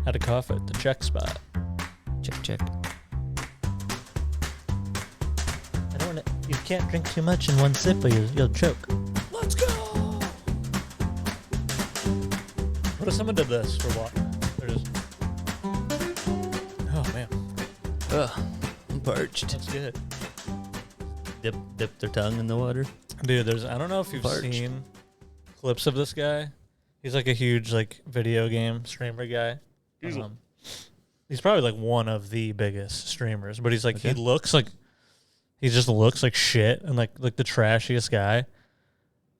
Had a cough at the check spot. Check. I don't want to. You can't drink too much in one sip or you'll choke. Let's go. What if someone did this for water? They're just. Oh man. Ugh, I'm parched. That's good. Dip their tongue in the water. Dude, I don't know if you've seen clips of this guy. He's like a huge like video game streamer guy. He's probably like one of the biggest streamers, but he's like he just looks like shit and like the trashiest guy.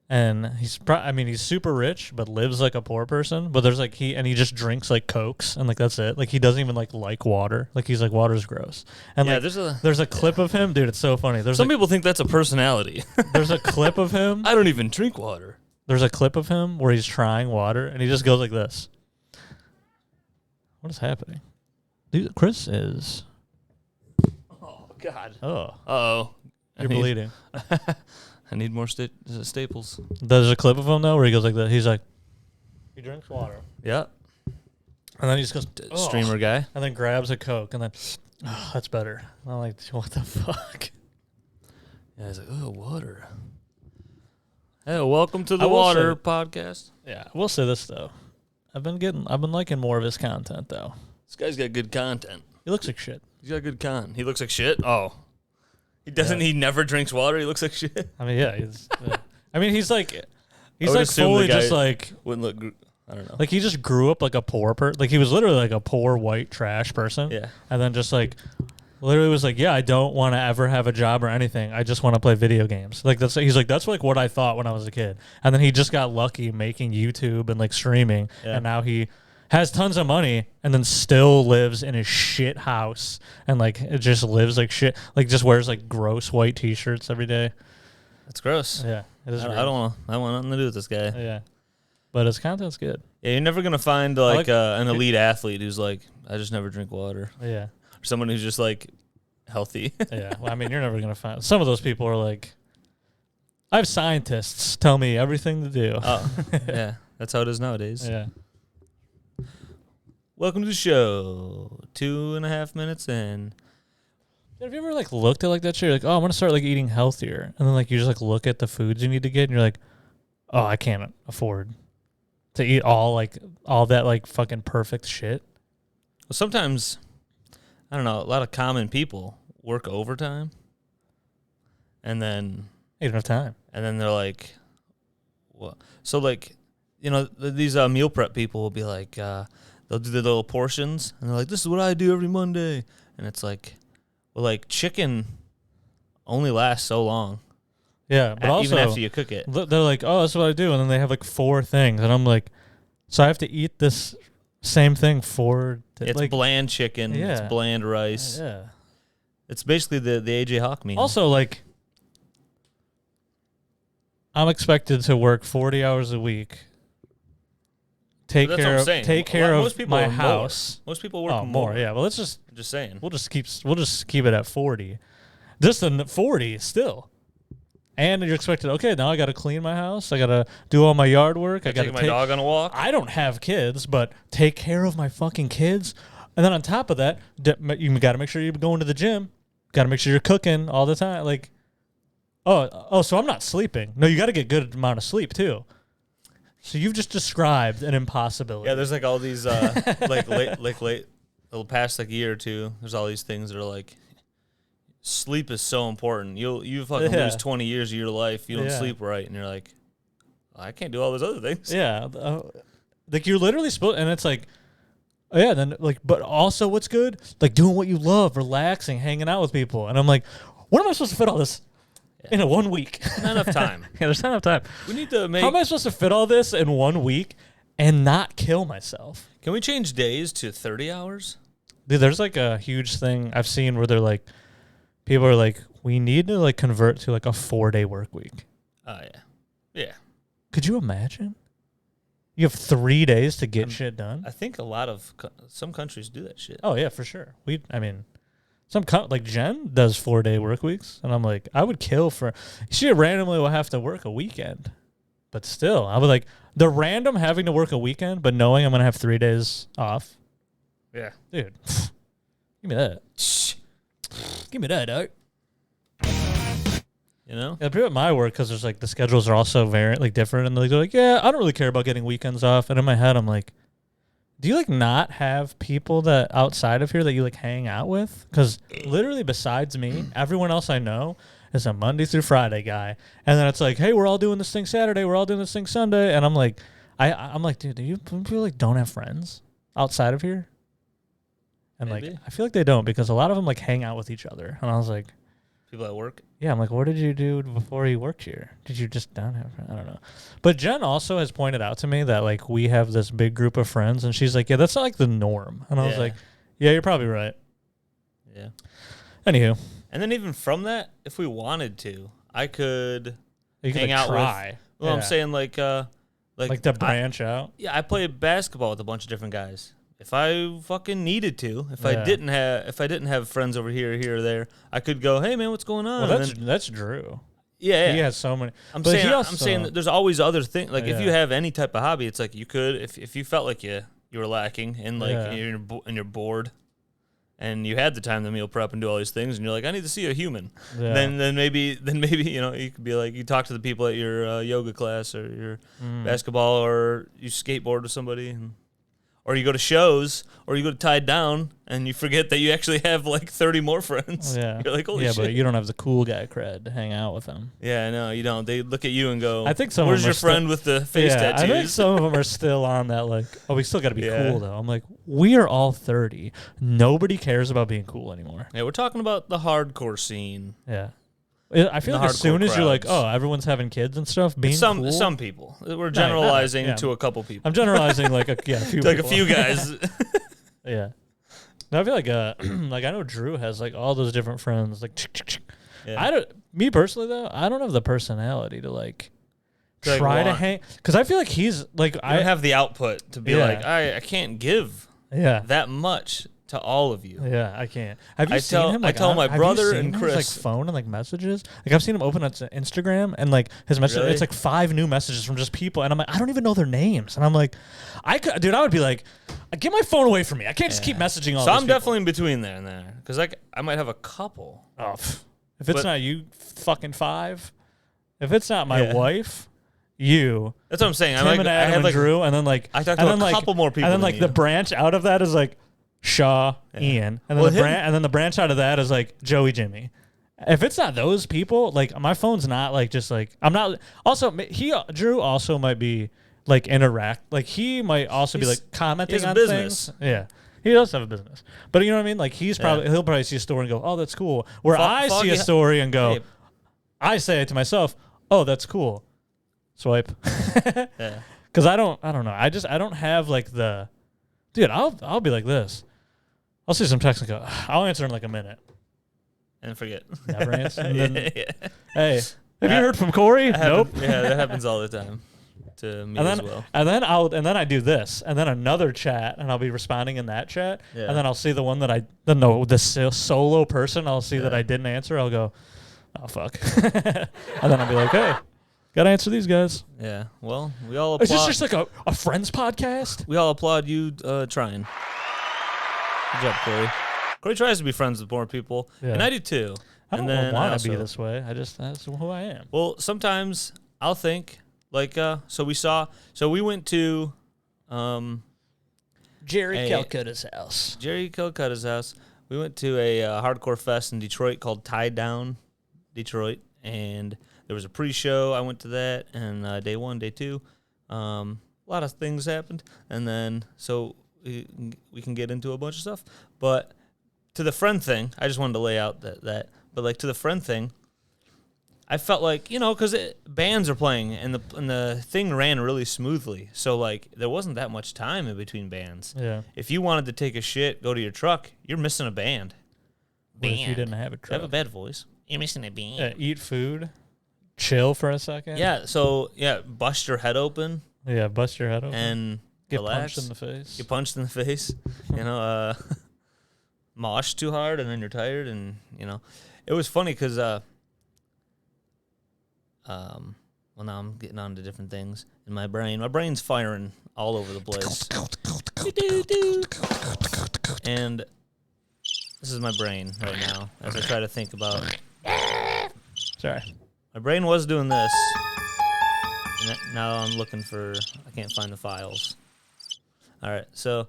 And he's he's super rich but lives like a poor person, but there's like he just drinks like Cokes and like that's it. Like he doesn't even like water. Like he's like water's gross. And yeah, like there's a clip of him, dude, it's so funny. There's some people think that's a personality. There's a clip of him. I don't even drink water. There's a clip of him where he's trying water and he just goes like this. What is happening? Dude, Chris is. Oh God. Oh. Uh-oh. You're bleeding. I need more staples. There's a clip of him though where he goes like that. He's like, he drinks water. Yeah. And then he just goes, streamer guy. And then grabs a Coke and then, that's better. And I'm like, what the fuck? Yeah, he's like, oh, water. Hey, welcome to the water podcast. Yeah, I will say this though. I've been liking more of his content though. This guy's got good content. He looks like shit. He's got good con. He looks like shit? Oh. He doesn't. Yeah. He never drinks water. He looks like shit. I mean, yeah. He's like fully just like wouldn't look. I don't know. Like he just grew up like a poor person. Like he was literally like a poor white trash person. Yeah. And then just like literally was like, yeah, I don't want to ever have a job or anything. I just want to play video games. Like he's like that's like what I thought when I was a kid. And then he just got lucky making YouTube and like streaming, and now he has tons of money and then still lives in a shit house and like it just lives like shit. Like just wears like gross white t-shirts every day. That's gross. Yeah, it is. I want nothing to do with this guy. Yeah, but his content's good. Yeah, you're never gonna find like an elite athlete who's like, I just never drink water. Yeah, or someone who's just like healthy. Yeah, well, I mean, you're never gonna find. Some of those people are like, I have scientists tell me everything to do. Oh, yeah, that's how it is nowadays. Yeah. Welcome to the show. 2.5 minutes in. Have you ever like looked at like that shit? You're like, oh, I want to start like eating healthier, and then like you just like look at the foods you need to get, and you're like, oh, I can't afford to eat all that like fucking perfect shit. Well, sometimes I don't know. A lot of common people work overtime, and then you don't have time, and then they're like, what? So like, you know, these meal prep people will be like. They'll do their little portions, and they're like, this is what I do every Monday. And it's like, well, like, chicken only lasts so long. Yeah, but also, even after you cook it. They're like, oh, that's what I do. And then they have, like, 4 things. And I'm like, so I have to eat this same thing It's like, bland chicken. Yeah. It's bland rice. Yeah. It's basically the A.J. Hawk meme. Also, like, I'm expected to work 40 hours a week. Take care of my house. Most people work more. Yeah, well, let's just. I'm just saying. We'll just keep it at 40. Just 40 still. And you're expected. Okay, now I got to clean my house. I got to do all my yard work. I got to take my dog on a walk. I don't have kids, but take care of my fucking kids. And then on top of that, you got to make sure you're going to the gym. Got to make sure you're cooking all the time. Like, oh, so I'm not sleeping. No, you got to get good amount of sleep too. So you've just described an impossibility. Yeah, there's like all these late the past like year or two. There's all these things that are like sleep is so important. You fucking lose 20 years of your life. You don't sleep right, and you're like, I can't do all those other things. Yeah, like you're literally supposed, and it's like, then like, but also what's good? Like doing what you love, relaxing, hanging out with people, and I'm like, what am I supposed to fit all this? In a 1 week. Not enough time. Yeah, there's not enough time. We need to make... How am I supposed to fit all this in 1 week and not kill myself? Can we change days to 30 hours? Dude, there's like a huge thing I've seen where they're like, people are like, we need to like convert to like a 4-day work week. Oh, yeah. Yeah. Could you imagine? You have 3 days to get shit done? I think some countries do that shit. Oh, yeah, for sure. Like Jen does 4-day work weeks, and I'm like, I would kill for. She randomly will have to work a weekend, but still, I would like the random having to work a weekend, but knowing I'm gonna have 3 days off. Yeah. Dude, give me that. Give me that, dog. You know? Yeah, pretty at my work, because there's like the schedules are also very like different, and like, they're like, yeah, I don't really care about getting weekends off. And in my head, I'm like, do you like not have people that outside of here that you like hang out with? Because literally, besides me, everyone else I know is a Monday through Friday guy, and then it's like, hey, we're all doing this thing Saturday, we're all doing this thing Sunday, and I'm like, I'm like, dude, do you people like don't have friends outside of here? And Maybe. like, I feel like they don't, because a lot of them like hang out with each other, and I was like. People at work? Yeah, I'm like, what did you do before you worked here? Did you just not have friends? I don't know. But Jen also has pointed out to me that, like, we have this big group of friends, and she's like, yeah, that's not, like, the norm. And I was like, yeah, you're probably right. Yeah. Anywho. And then even from that, if we wanted to, I could hang out try. with... Well, I'm saying, like to branch out? Yeah, I play basketball with a bunch of different guys. If I fucking needed to, if I didn't have friends over here, or there, I could go, hey man, what's going on? Well, that's Drew. Yeah, he has so many. I'm saying that there's always other things. Like if you have any type of hobby, it's like you could, if you felt like you were lacking and like and you're bored, and you had the time to meal prep and do all these things, and you're like, I need to see a human. Yeah. Then maybe you could be like, you talk to the people at your yoga class or your basketball, or you skateboard with somebody. Or you go to shows, or you go to Tied Down, and you forget that you actually have like 30 more friends. Yeah. You're like, holy shit. Yeah, but you don't have the cool guy cred to hang out with them. Yeah, no, you don't. They look at you and go, I think some where's of them your friend with the face tattoos? I think some of them are still on that, like, oh, we still got to be cool, though. I'm like, we are all 30. Nobody cares about being cool anymore. Yeah, we're talking about the hardcore scene. Yeah. I feel like as soon as you're like, oh, everyone's having kids and stuff, being cool. Some people. We're generalizing to a couple people. I'm generalizing like a few like people. a few guys. Yeah. No, I feel like like I know Drew has like all those different friends. Like, me personally though, I don't have the personality to like try to hang, because I feel like he's like I don't have the output to be like I can't give that much to all of you. Yeah, I can't. Have you seen him? Like, I tell my brother and his, Chris, like, phone and like messages. Like I've seen him open up to Instagram and like his message. Really? It's like 5 new messages from just people, and I'm like, I don't even know their names, and I'm like, I would be like, get my phone away from me. I can't just keep messaging all. So I'm definitely in between there and there, because like I might have a couple. Oh, if it's not you, fucking 5. If it's not my wife. You. That's what I'm saying. Tim and Adam and Drew, and then like I talked to a couple more people, and then like the branch out of that is like Shaw, Ian, and then the branch out of that is like Joey, Jimmy. If it's not those people, like my phone's not like just like I'm not. Also, Drew also might be like interact. Like he might also be like commenting on business. Things. Yeah, he does have a business, but you know what I mean. Like he'll probably see a story and go, "Oh, that's cool." Where I see a story and go, I say it to myself, "Oh, that's cool." Swipe. Yeah. Because I don't know. I don't have like the, dude. I'll be like this. I'll see some text and go, I'll answer in like a minute. And forget. Never answer. Hey, have you heard from Corey? Nope. Yeah, that happens all the time to me as well. And then I do this, and then another chat, and I'll be responding in that chat, and then I'll see the one that the solo person. I'll see that I didn't answer. I'll go, oh fuck, and then I'll be like, hey. Gotta answer these guys. Yeah. Well, we all applaud. Is this just like a friends podcast? We all applaud you trying. Good job, Corey. Corey tries to be friends with more people, and I do too. I don't want to be this way. That's who I am. Well, sometimes I'll think like, so we went to Jerry Calcutta's house. Jerry Calcutta's house. We went to a hardcore fest in Detroit called Tied Down, Detroit, and there was a pre-show. I went to that, and day 1, day 2, a lot of things happened, and then so we can get into a bunch of stuff. But to the friend thing, I just wanted to lay out that. But like to the friend thing, I felt like, because bands are playing, and the thing ran really smoothly. So like there wasn't that much time in between bands. Yeah. If you wanted to take a shit, go to your truck, you're missing a band. What if you didn't have a truck? I have a bad voice. You're missing a band. Yeah, eat food. Chill for a second. Yeah, so bust your head open. Yeah, bust your head open. And get relax. Punched in the face. Get punched in the face. Mosh too hard, and then you're tired, and it was funny because well, now I'm getting on to different things in my brain. My brain's firing all over the place. And this is my brain right now as I try to think about. Sorry. My brain was doing this. And now I'm looking for. I can't find the files. All right, so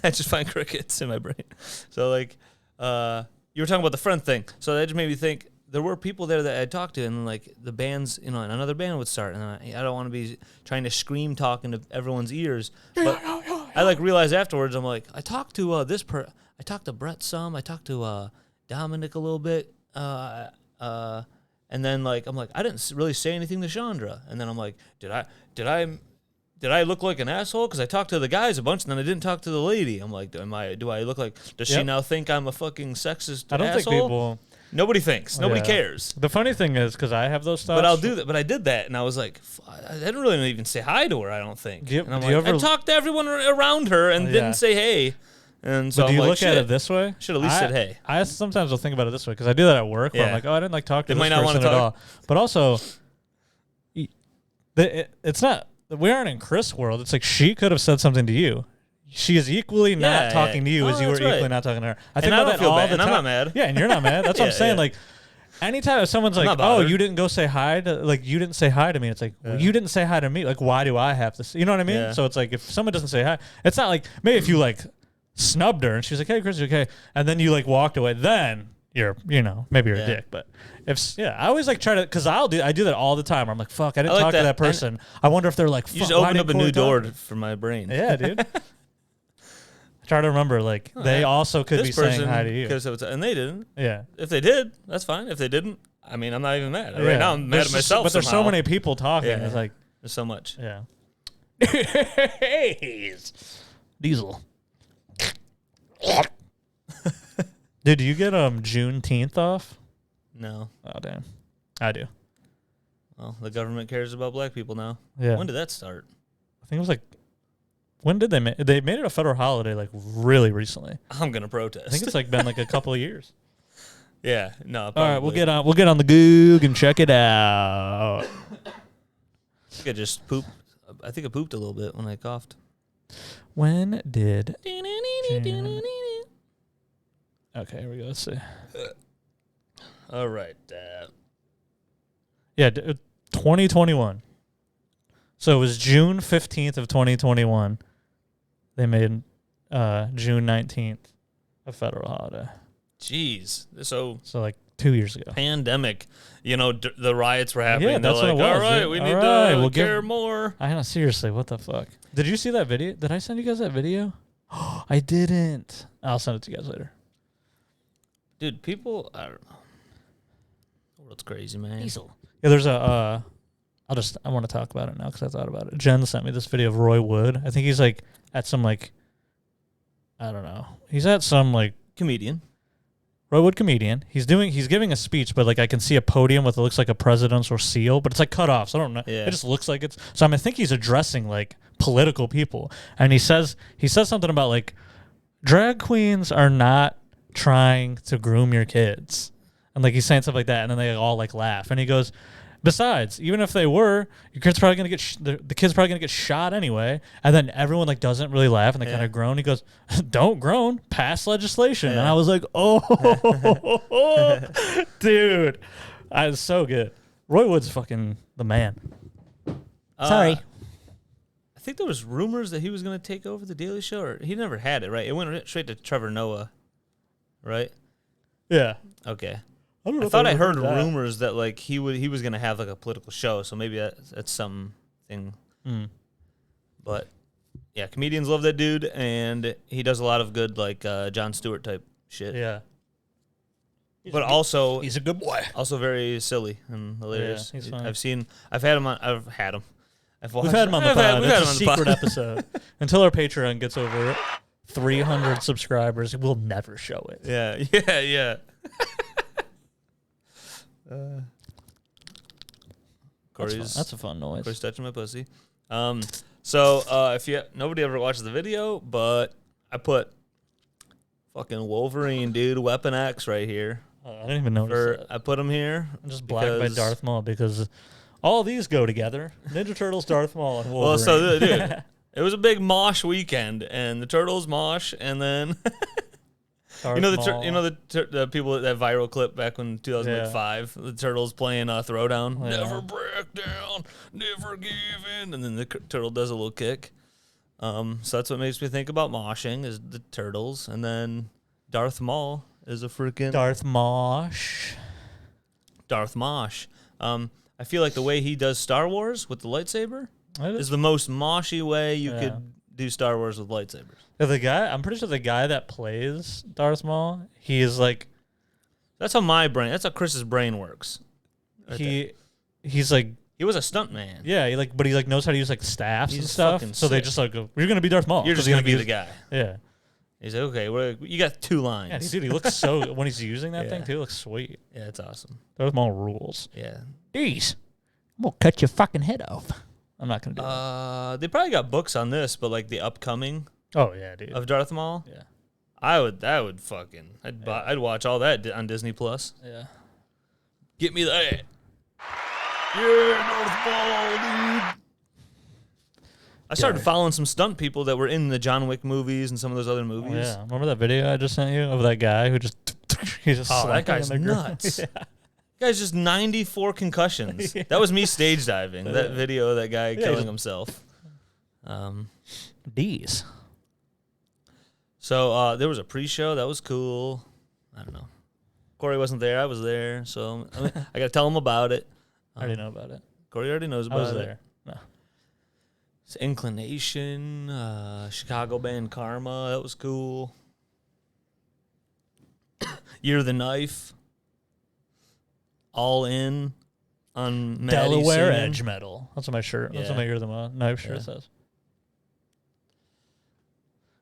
I just find crickets in my brain. So like, you were talking about the friend thing. So that just made me think. There were people there that I talked to, and like the bands, and another band would start, and I don't want to be trying to scream talk into everyone's ears. But I like realized afterwards, I'm like, I talked to I talked to Brett some, I talked to Dominic a little bit, and then like I'm like, I didn't really say anything to Chandra, and then I'm like, did I look like an asshole? Because I talked to the guys a bunch, and then I didn't talk to the lady. I'm like, do I look like? Does she now think I'm a fucking sexist asshole? I don't think people. Nobody thinks. Nobody cares. The funny thing is, because I have those thoughts. But I'll do that. But I did that, and I was like, I didn't really even say hi to her, I don't think. And I'm like, I talked to everyone around her and didn't say hey. And so but do you I'm like, look at it this way? Should at least said hey. I sometimes will think about it this way, because I do that at work, where I'm like, oh, I didn't like talk to this person at all. But also, it's not, we aren't in Chris' world. It's like she could have said something to you. She is equally not talking to you as you were equally not talking to her. I think about that all the time. And I'm not mad. Yeah, and you're not mad. That's what I'm saying. Like, anytime if someone's like, oh, you didn't go say hi to, like, you didn't say hi to me. It's like, well, you didn't say hi to me. Like, why do I have to say, you know what I mean? Yeah. So it's like, if someone doesn't say hi, it's not like, maybe if you like snubbed her and she's like, hey, Chris, you okay? And then you like walked away, then you're, maybe you're a dick. But I always like try to, because I do that all the time. I'm like, fuck, I didn't talk to that person. I wonder if they're like, fuck, you just opened up a new door for my brain. Yeah, dude. Try to remember, like, they also could be saying hi to you. And they didn't. Yeah. If they did, that's fine. If they didn't, I mean, I'm not even mad. Right now, I'm mad at myself. But there's so many people talking. Yeah. It's like, there's so much. Yeah. Diesel. Dude, do you get Juneteenth off? No. Oh, damn. I do. Well, the government cares about black people now. Yeah. When did that start? I think it was like, when did they make it? They made it a federal holiday like really recently. I'm gonna protest. I think it's like been like a couple of years. Yeah, no. Probably. All right, we'll get on the Goog and check it out. I think I just pooped. I think I pooped a little bit when I coughed. When did? Okay, here we go. Let's see. All right. Yeah, 2021. So it was June 15th of 2021. They made June 19th a federal holiday. Jeez. So like 2 years ago. Pandemic. The riots were happening. Yeah, that's like, what it was. All right, we need to care more. I know, seriously, what the fuck? Did you see that video? Did I send you guys that video? I didn't. I'll send it to you guys later. Dude, people, I don't know. The world's crazy, man. Diesel. Yeah, there's a, I want to talk about it now because I thought about it. Jen sent me this video of Roy Wood. I think he's like at some like, I don't know. He's at some like comedian. Roy Wood comedian. He's giving a speech, but like I can see a podium with it looks like a presidential seal, but it's like cut off. So I don't know. Yeah. It just looks like it's. So I think he's addressing like political people, and he says something about like drag queens are not trying to groom your kids, and like he's saying stuff like that, and then they all like laugh, and he goes, besides, even if they were, your kid's probably gonna get the kid's probably gonna get shot anyway, and then everyone like doesn't really laugh, and they kind of groan. He goes, don't groan, pass legislation, and I was like, oh, dude, I was so good. Roy Wood's fucking the man. Sorry. I think there was rumors that he was gonna take over the Daily Show, or he never had it, right? It went straight to Trevor Noah, right? Yeah. Okay. I thought I heard rumors that like he was gonna have like a political show, so maybe that's something. But yeah, comedians love that dude, and he does a lot of good like Jon Stewart type shit. Yeah. But also he's a good boy. Also very silly and hilarious. Yeah, he's funny. We've had him on the pod. It's a secret episode. Until our Patreon gets over 300 subscribers, we'll never show it. Yeah. That's a fun noise. Corey's touching my pussy. So if nobody ever watches the video, but I put fucking Wolverine, dude, Weapon X right here. I didn't even notice that. I put him here. I'm just black by Darth Maul because all these go together. Ninja Turtles, Darth Maul, and Wolverine. Well, so dude, it was a big mosh weekend, and the Turtles mosh, and then Darth You know Maul. the people that viral clip back in 2005, the turtles playing Throwdown. Yeah. Never break down, never give in, and then the turtle does a little kick. So that's what makes me think about moshing is the turtles, and then Darth Maul is a freaking Darth Mosh. Darth Mosh. I feel like the way he does Star Wars with the lightsaber is the most moshy way you could do Star Wars with lightsabers. Yeah, I'm pretty sure the guy that plays Darth Maul, he is like, that's how Chris's brain works. He's like, he was a stunt man. Yeah, but he knows how to use like staffs and stuff. So sick. they just like, go, you're gonna be Darth Maul. You're just gonna be the guy. Yeah. He's like, okay, you got 2 lines. Yeah, dude, he looks so when he's using that thing too, he looks sweet. Yeah, it's awesome. Darth Maul rules. Yeah. Jeez, I'm gonna cut your fucking head off. I'm not gonna do that. They probably got books on this, but like the upcoming. Oh yeah, dude. Of Darth Maul. Yeah. I'd watch all that on Disney Plus. Yeah. Get me that. Yeah, Darth Maul, dude. I started following some stunt people that were in the John Wick movies and some of those other movies. Oh, yeah. Remember that video I just sent you of that guy who just that guy's nuts. Yeah. Guy's just 94 concussions. That was me stage diving. That video of that guy killing himself. D's. So there was a pre-show. That was cool. I don't know. Corey wasn't there. I was there. So I got to tell him about it. I already know about it. Corey already knows about it. I was there. No. It's Inclination, Chicago band Karma. That was cool. Year of the Knife. All In on Maddie Delaware singing. Edge Metal. That's what my shirt. Yeah. That's what my Year of the Knife shirt says.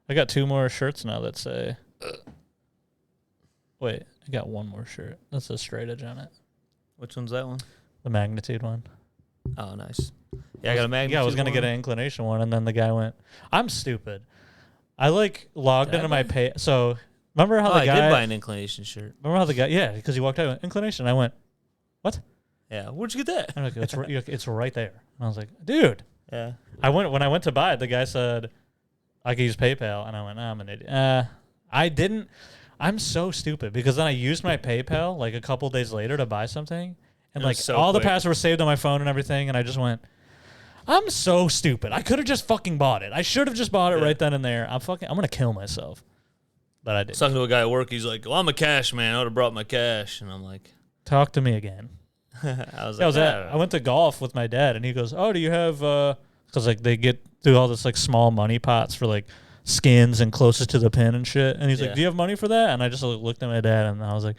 I got 2 more shirts now that say. Wait, I got 1 more shirt. That says Straight Edge on it. Which one's that one? The Magnitude one. Oh, nice. Yeah, I got a Magnitude. Yeah, I was gonna get an Inclination one, and then the guy went, "I'm stupid." I logged into my pay. So remember how the guy? I did buy an Inclination shirt. Remember how the guy? Yeah, because he walked out with Inclination. I went, "What?" Yeah, where'd you get that? I'm like, it's right there. And I was like, "Dude." Yeah. When I went to buy it, the guy said I could use PayPal, and I went, "I'm an idiot." I didn't. I'm so stupid because then I used my PayPal like a couple days later to buy something, and like all the passwords saved on my phone and everything, and I just went, I'm so stupid. I could have just fucking bought it. I should have just bought it right then and there. I'm gonna kill myself. But I didn't. Talking to a guy at work, he's like, "Well, I'm a cash man. I would have brought my cash," and I'm like, "Talk to me again." I was like, I went to golf with my dad, and he goes, "Oh, do you have?" Because like they do all this like small money pots for like skins and closest to the pin and shit. And he's like, "Do you have money for that?" And I just looked at my dad, and I was like,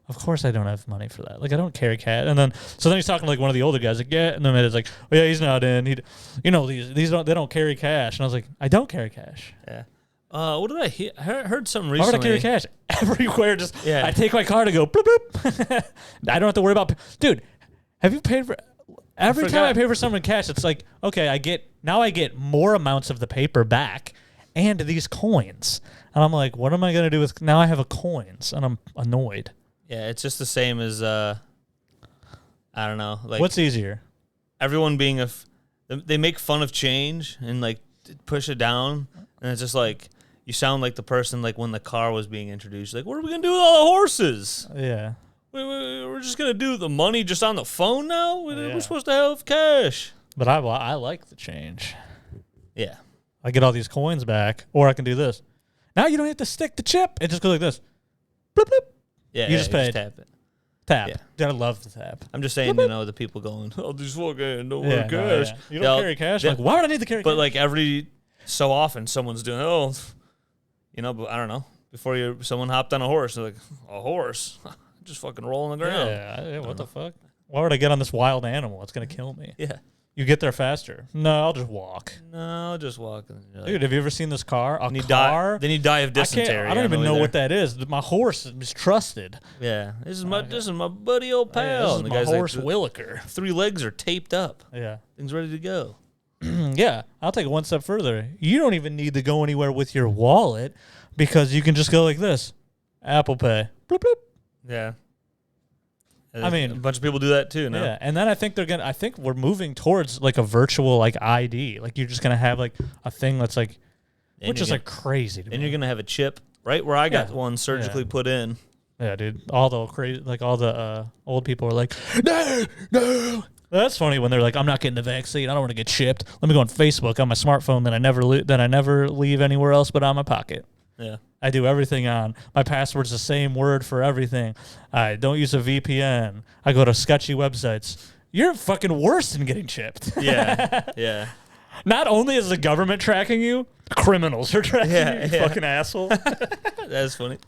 "Of course I don't have money for that. Like I don't carry cash." And then he's talking to like one of the older guys, like, "Yeah," and then it's like, "Oh yeah, he's not in. They don't carry cash." And I was like, "I don't carry cash." Yeah. What did I hear? I heard something recently. Why would I carry cash everywhere? I take my car to go bloop bloop. I don't have to worry about. Dude, have you paid for? Every time I pay for something in cash, it's like, okay, I get more amounts of the paper back and these coins, and I'm like, what am I gonna do with? Now I have coins, and I'm annoyed. Yeah, it's just the same as I don't know. Like, what's easier? Everyone being they make fun of change and like push it down, and it's just like you sound like the person like when the car was being introduced. Like, what are we gonna do with all the horses? Yeah, we're just gonna do the money just on the phone now. We're supposed to have cash. But I like the change. Yeah, I get all these coins back, or I can do this. Now you don't have to stick the chip. It just goes like this. Bloop bloop. Yeah, you just paid. Tap it. Tap. Yeah. I love the tap. I'm just saying, the people going, "Oh, these fucking don't wear cash." No, you don't carry cash. Like, why would I need to carry cash? But like every so often, someone's doing, but I don't know. Before someone hopped on a horse, they're like, "A horse? Just fucking roll on the ground." Yeah, what the fuck? Why would I get on this wild animal? It's gonna kill me. Yeah. You get there faster. No, I'll just walk. No, I'll just walk. Like, dude, have you ever seen this car? Then you die of dysentery. I don't even know what that is. My horse is trusted. Yeah, this is my buddy old pal. Yeah, this is my horse Williker. 3 legs are taped up. Yeah, things ready to go. Yeah, I'll take it one step further. You don't even need to go anywhere with your wallet because you can just go like this, Apple Pay. Bloop bloop. Yeah. I mean, a bunch of people do that too now. Yeah, and then I think we're moving towards like a virtual like ID. Like you're just gonna have like a thing that's like, which is like crazy to me. And you're gonna have a chip right where I got one surgically put in. Yeah, dude. All the crazy, like all the old people are like, no, no. That's funny when they're like, I'm not getting the vaccine. I don't want to get chipped. Let me go on Facebook on my smartphone that I never leave anywhere else but on my pocket. Yeah. I do everything on. My password's the same word for everything. I don't use a VPN. I go to sketchy websites. You're fucking worse than getting chipped. Yeah. Yeah. Not only is the government tracking you, criminals are tracking you, you fucking asshole. That's funny.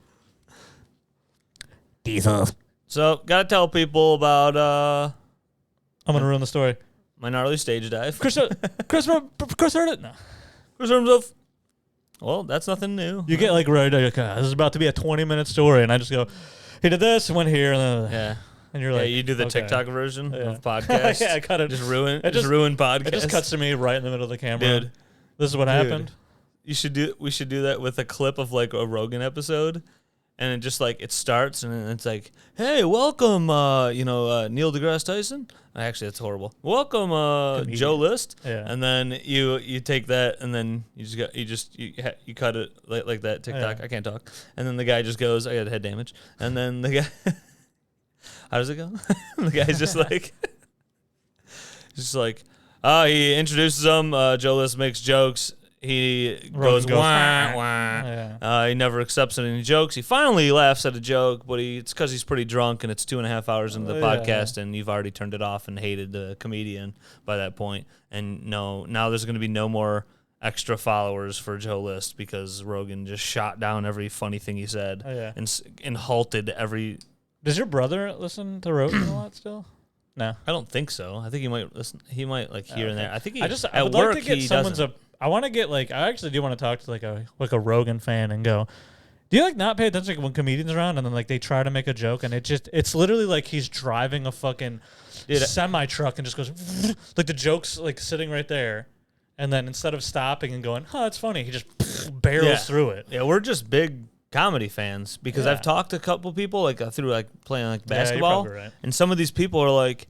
Diesel. So, gotta tell people about I'm gonna ruin the story. my gnarly stage dive. Chris heard it. No. Chris himself. Well, that's nothing new. You get like right, like, this is about to be a 20-minute story, and I just go, he did this, went here, and then and you're like, you do the okay. TikTok version of podcast. I cut it. Just ruin podcast. It just cuts to me right in the middle of the camera. Dude, this is what happened. We should do that with a clip of like a Rogan episode. And it just like it starts and it's like, hey, welcome, Neil deGrasse Tyson. Actually, that's horrible. Welcome, Joe List. Yeah. And then you take that and then you cut it like that. TikTok. Yeah. I can't talk. And then the guy just goes, I got head damage. And then the guy, how does it go? The guy's just like, he introduces them. Joe List makes jokes. He goes wah, wah. Yeah. He never accepts any jokes. He finally laughs at a joke, but it's because he's pretty drunk and it's 2.5 hours into the podcast and you've already turned it off and hated the comedian by that point. And now there's going to be no more extra followers for Joe List because Rogan just shot down every funny thing he said and halted every... Does your brother listen to Rogan a lot still? No. I don't think so. I think he might listen. He might like here and there. I think I would like to get someone's I want to get I actually do want to talk to like a Rogan fan and go, do you like not pay attention when comedians are around and then like they try to make a joke and it's literally like he's driving a fucking semi truck and just goes like the joke's like sitting right there and then instead of stopping and going, oh, that's funny, he just barrels through it. Yeah, we're just big comedy fans because I've talked to a couple people through playing basketball, right. And some of these people are like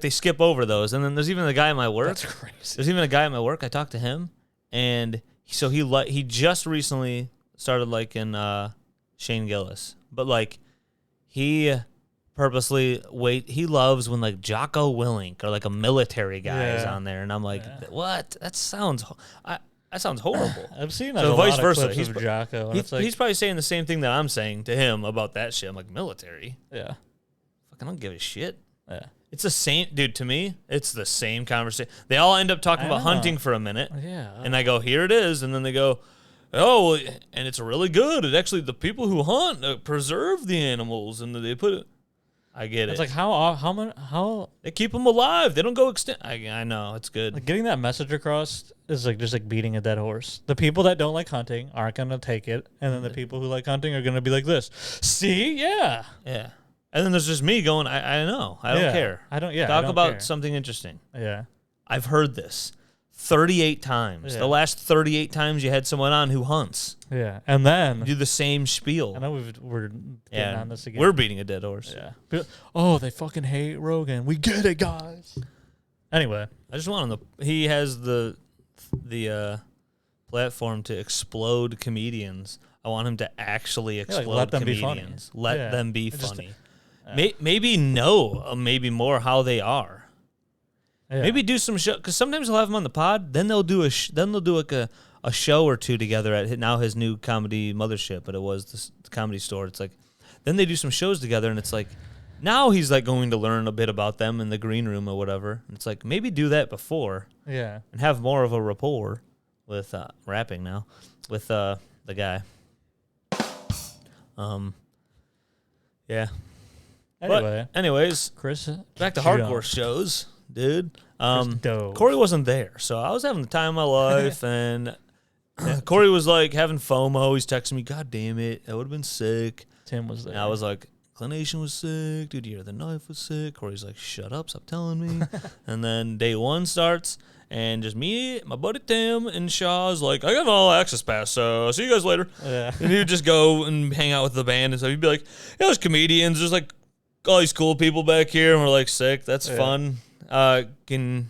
they skip over those, and then there's even a guy at my work. That's crazy. There's even a guy at my work. I talked to him, and he just recently started liking Shane Gillis, but he purpostly he loves when Jocko Willink or a military guy is on there, and I'm like, what? That sounds horrible. I've seen so a vice lot versa. Of clips of Jocko, and he's probably saying the same thing that I'm saying to him about that shit. I'm like, military? Yeah. Fucking don't give a shit. Yeah. It's the same, dude, to me, it's the same conversation. They all end up talking about hunting for a minute. Yeah. And I go, here it is. And then they go, oh, and it's really good. It actually, the people who hunt preserve the animals and they put it. I get it's it. It's like how they keep them alive. They don't go extinct. I know, it's good. Getting that message across is just beating a dead horse. The people that don't like hunting aren't going to take it. And then the people who like hunting are going to be like this. See? Yeah. Yeah. And then there's just me going, I know. I don't care. Talk about something interesting. Yeah. I've heard this 38 times. Yeah. The last 38 times you had someone on who hunts. Yeah. And then do the same spiel. I know we're getting on this again. We're beating a dead horse. Yeah. Oh, they fucking hate Rogan. We get it, guys. Anyway. I just want him he has the platform to explode comedians. I want him to actually explode let them comedians. Be funny. Let them be funny. Maybe maybe more how they are. Yeah. Maybe do some show because sometimes he'll have them on the pod. Then they'll do a show or two together at his new comedy mothership. But it was the Comedy Store. It's then they do some shows together, and it's now he's going to learn a bit about them in the green room or whatever. And it's maybe do that before, and have more of a rapport with rapping now with the guy. Yeah. Anyways, Chris, back to hardcore shows, dude. Corey wasn't there, so I was having the time of my life, and Corey was having FOMO. He's texting me, "God damn it, that would have been sick." Tim was there. And I was like, "Clination was sick, dude. You hear the knife was sick." Corey's like, "Shut up, stop telling me." And then day one starts, and just me, my buddy Tim, and Shaw's I got an all access pass, so I'll see you guys later. Yeah. And he would just go and hang out with the band, and so he'd be like, "Yeah, there's comedians. There's all these cool people back here," and we're sick. That's fun. Can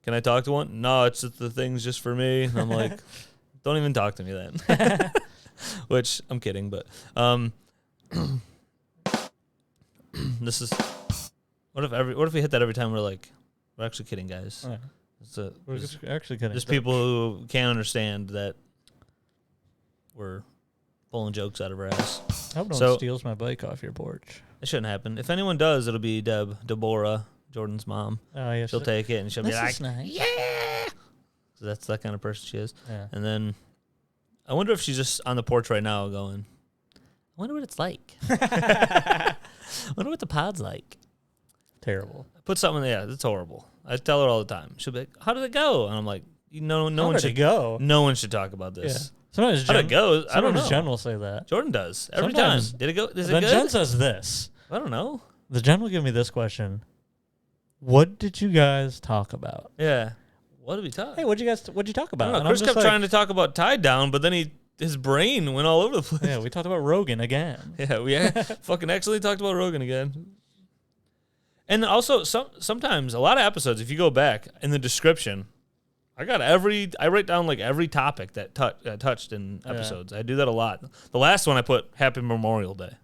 I talk to one? No, it's just the thing's just for me. And I'm like, don't even talk to me then. Which I'm kidding, but this is what if we hit that every time we're actually kidding, guys. Yeah. We're actually kidding. There's people who can't understand that we're pulling jokes out of our ass. I hope no one steals my bike off your porch. It shouldn't happen. If anyone does, it'll be Deborah, Jordan's mom. Oh yeah, she'll take it and she'll be like, nice. yeah. So that's that kind of person she is. Yeah. And then I wonder if she's just on the porch right now going, I wonder what it's like. I wonder what the pod's like. Terrible. I put something in there. It's horrible. I tell her all the time. She'll be like, how did it go? And I'm like, no one should go. No one should talk about this. Yeah. Sometimes how did it go? I don't know. Jen will say that. Jordan does. Every time. Did it go? Is it good? Jen says this. I don't know. The Jen will give me this question. What did you guys talk about? Yeah. What did we talk? Hey, what'd you talk about? I don't know. Chris kept trying to talk about tie down, but then his brain went all over the place. Yeah, we talked about Rogan again. Yeah, we fucking actually talked about Rogan again. And also, sometimes, a lot of episodes, if you go back in the description, I write down like every topic that touched in episodes. I do that a lot. The last one I put Happy Memorial Day.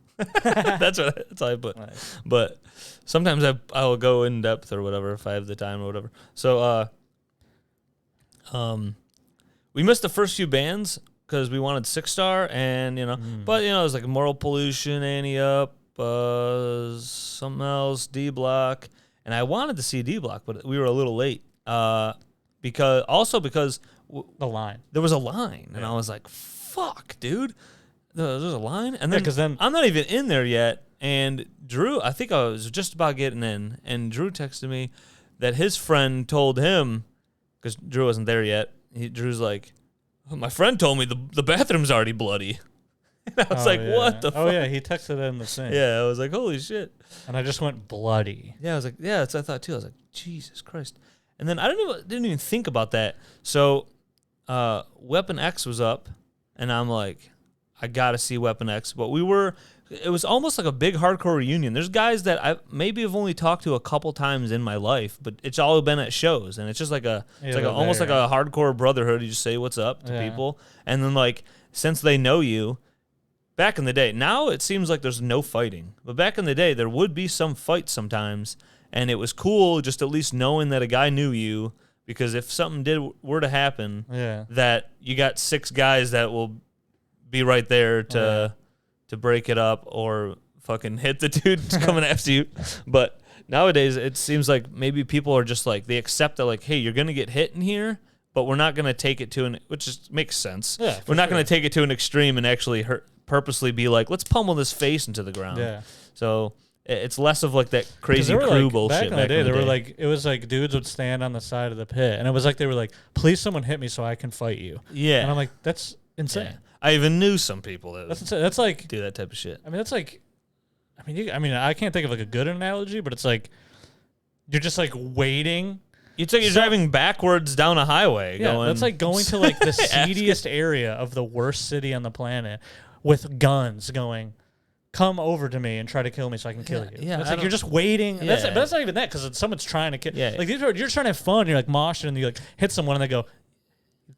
That's all I put. Nice. But sometimes I will go in depth or whatever if I have the time or whatever. So, we missed the first few bands because we wanted 6 Star and but it was like Moral Pollution, Annie Up, something else, D Block, and I wanted to see D Block, but we were a little late because the line. There was a line, and I was like, "Fuck, dude, there's a line." And then, because then I'm not even in there yet, and Drew, I think I was just about getting in, and Drew texted me that his friend told him, because Drew wasn't there yet. Drew's like, my friend told me the bathroom's already bloody. And I was what the fuck? Oh, yeah, he texted it in the same. Yeah, I was like, holy shit. And I just went bloody. Yeah, I was like, yeah, that's what I thought too. I was like, Jesus Christ. And then I didn't even think about that. So Weapon X was up, and I'm like, I got to see Weapon X. But it was almost like a big hardcore reunion. There's guys that I maybe have only talked to a couple times in my life, but it's all been at shows, and it's just like almost like a hardcore brotherhood. You just say what's up to people, and then like since they know you, back in the day. Now it seems like there's no fighting, but back in the day there would be some fights sometimes, and it was cool just at least knowing that a guy knew you, because if something were to happen, that you got 6 guys that will be right there to break it up or fucking hit the dude coming after you. But nowadays, it seems like maybe people are just like, they accept that, like, hey, you're going to get hit in here, but we're not going to take it to which makes sense. Yeah, we're not going to take it to an extreme and actually purposely be like, let's pummel this face into the ground. Yeah. So it's less of like that crazy crew bullshit. Back in the day, it was like dudes would stand on the side of the pit, and it was like they were like, please someone hit me so I can fight you. Yeah. And I'm like, that's insane. Yeah. I even knew some people that that's like do that type of shit. I mean, that's like, I can't think of like a good analogy, but it's like you're just like waiting. It's like you're driving backwards down a highway. Yeah, that's like going to like the seediest area of the worst city on the planet with guns going, come over to me and try to kill me so I can kill you. Yeah, it's like you're just waiting. Yeah. That's not even that, because someone's trying to kill. Yeah. Like you're trying to have fun. And you're like moshing and you like hit someone and they go,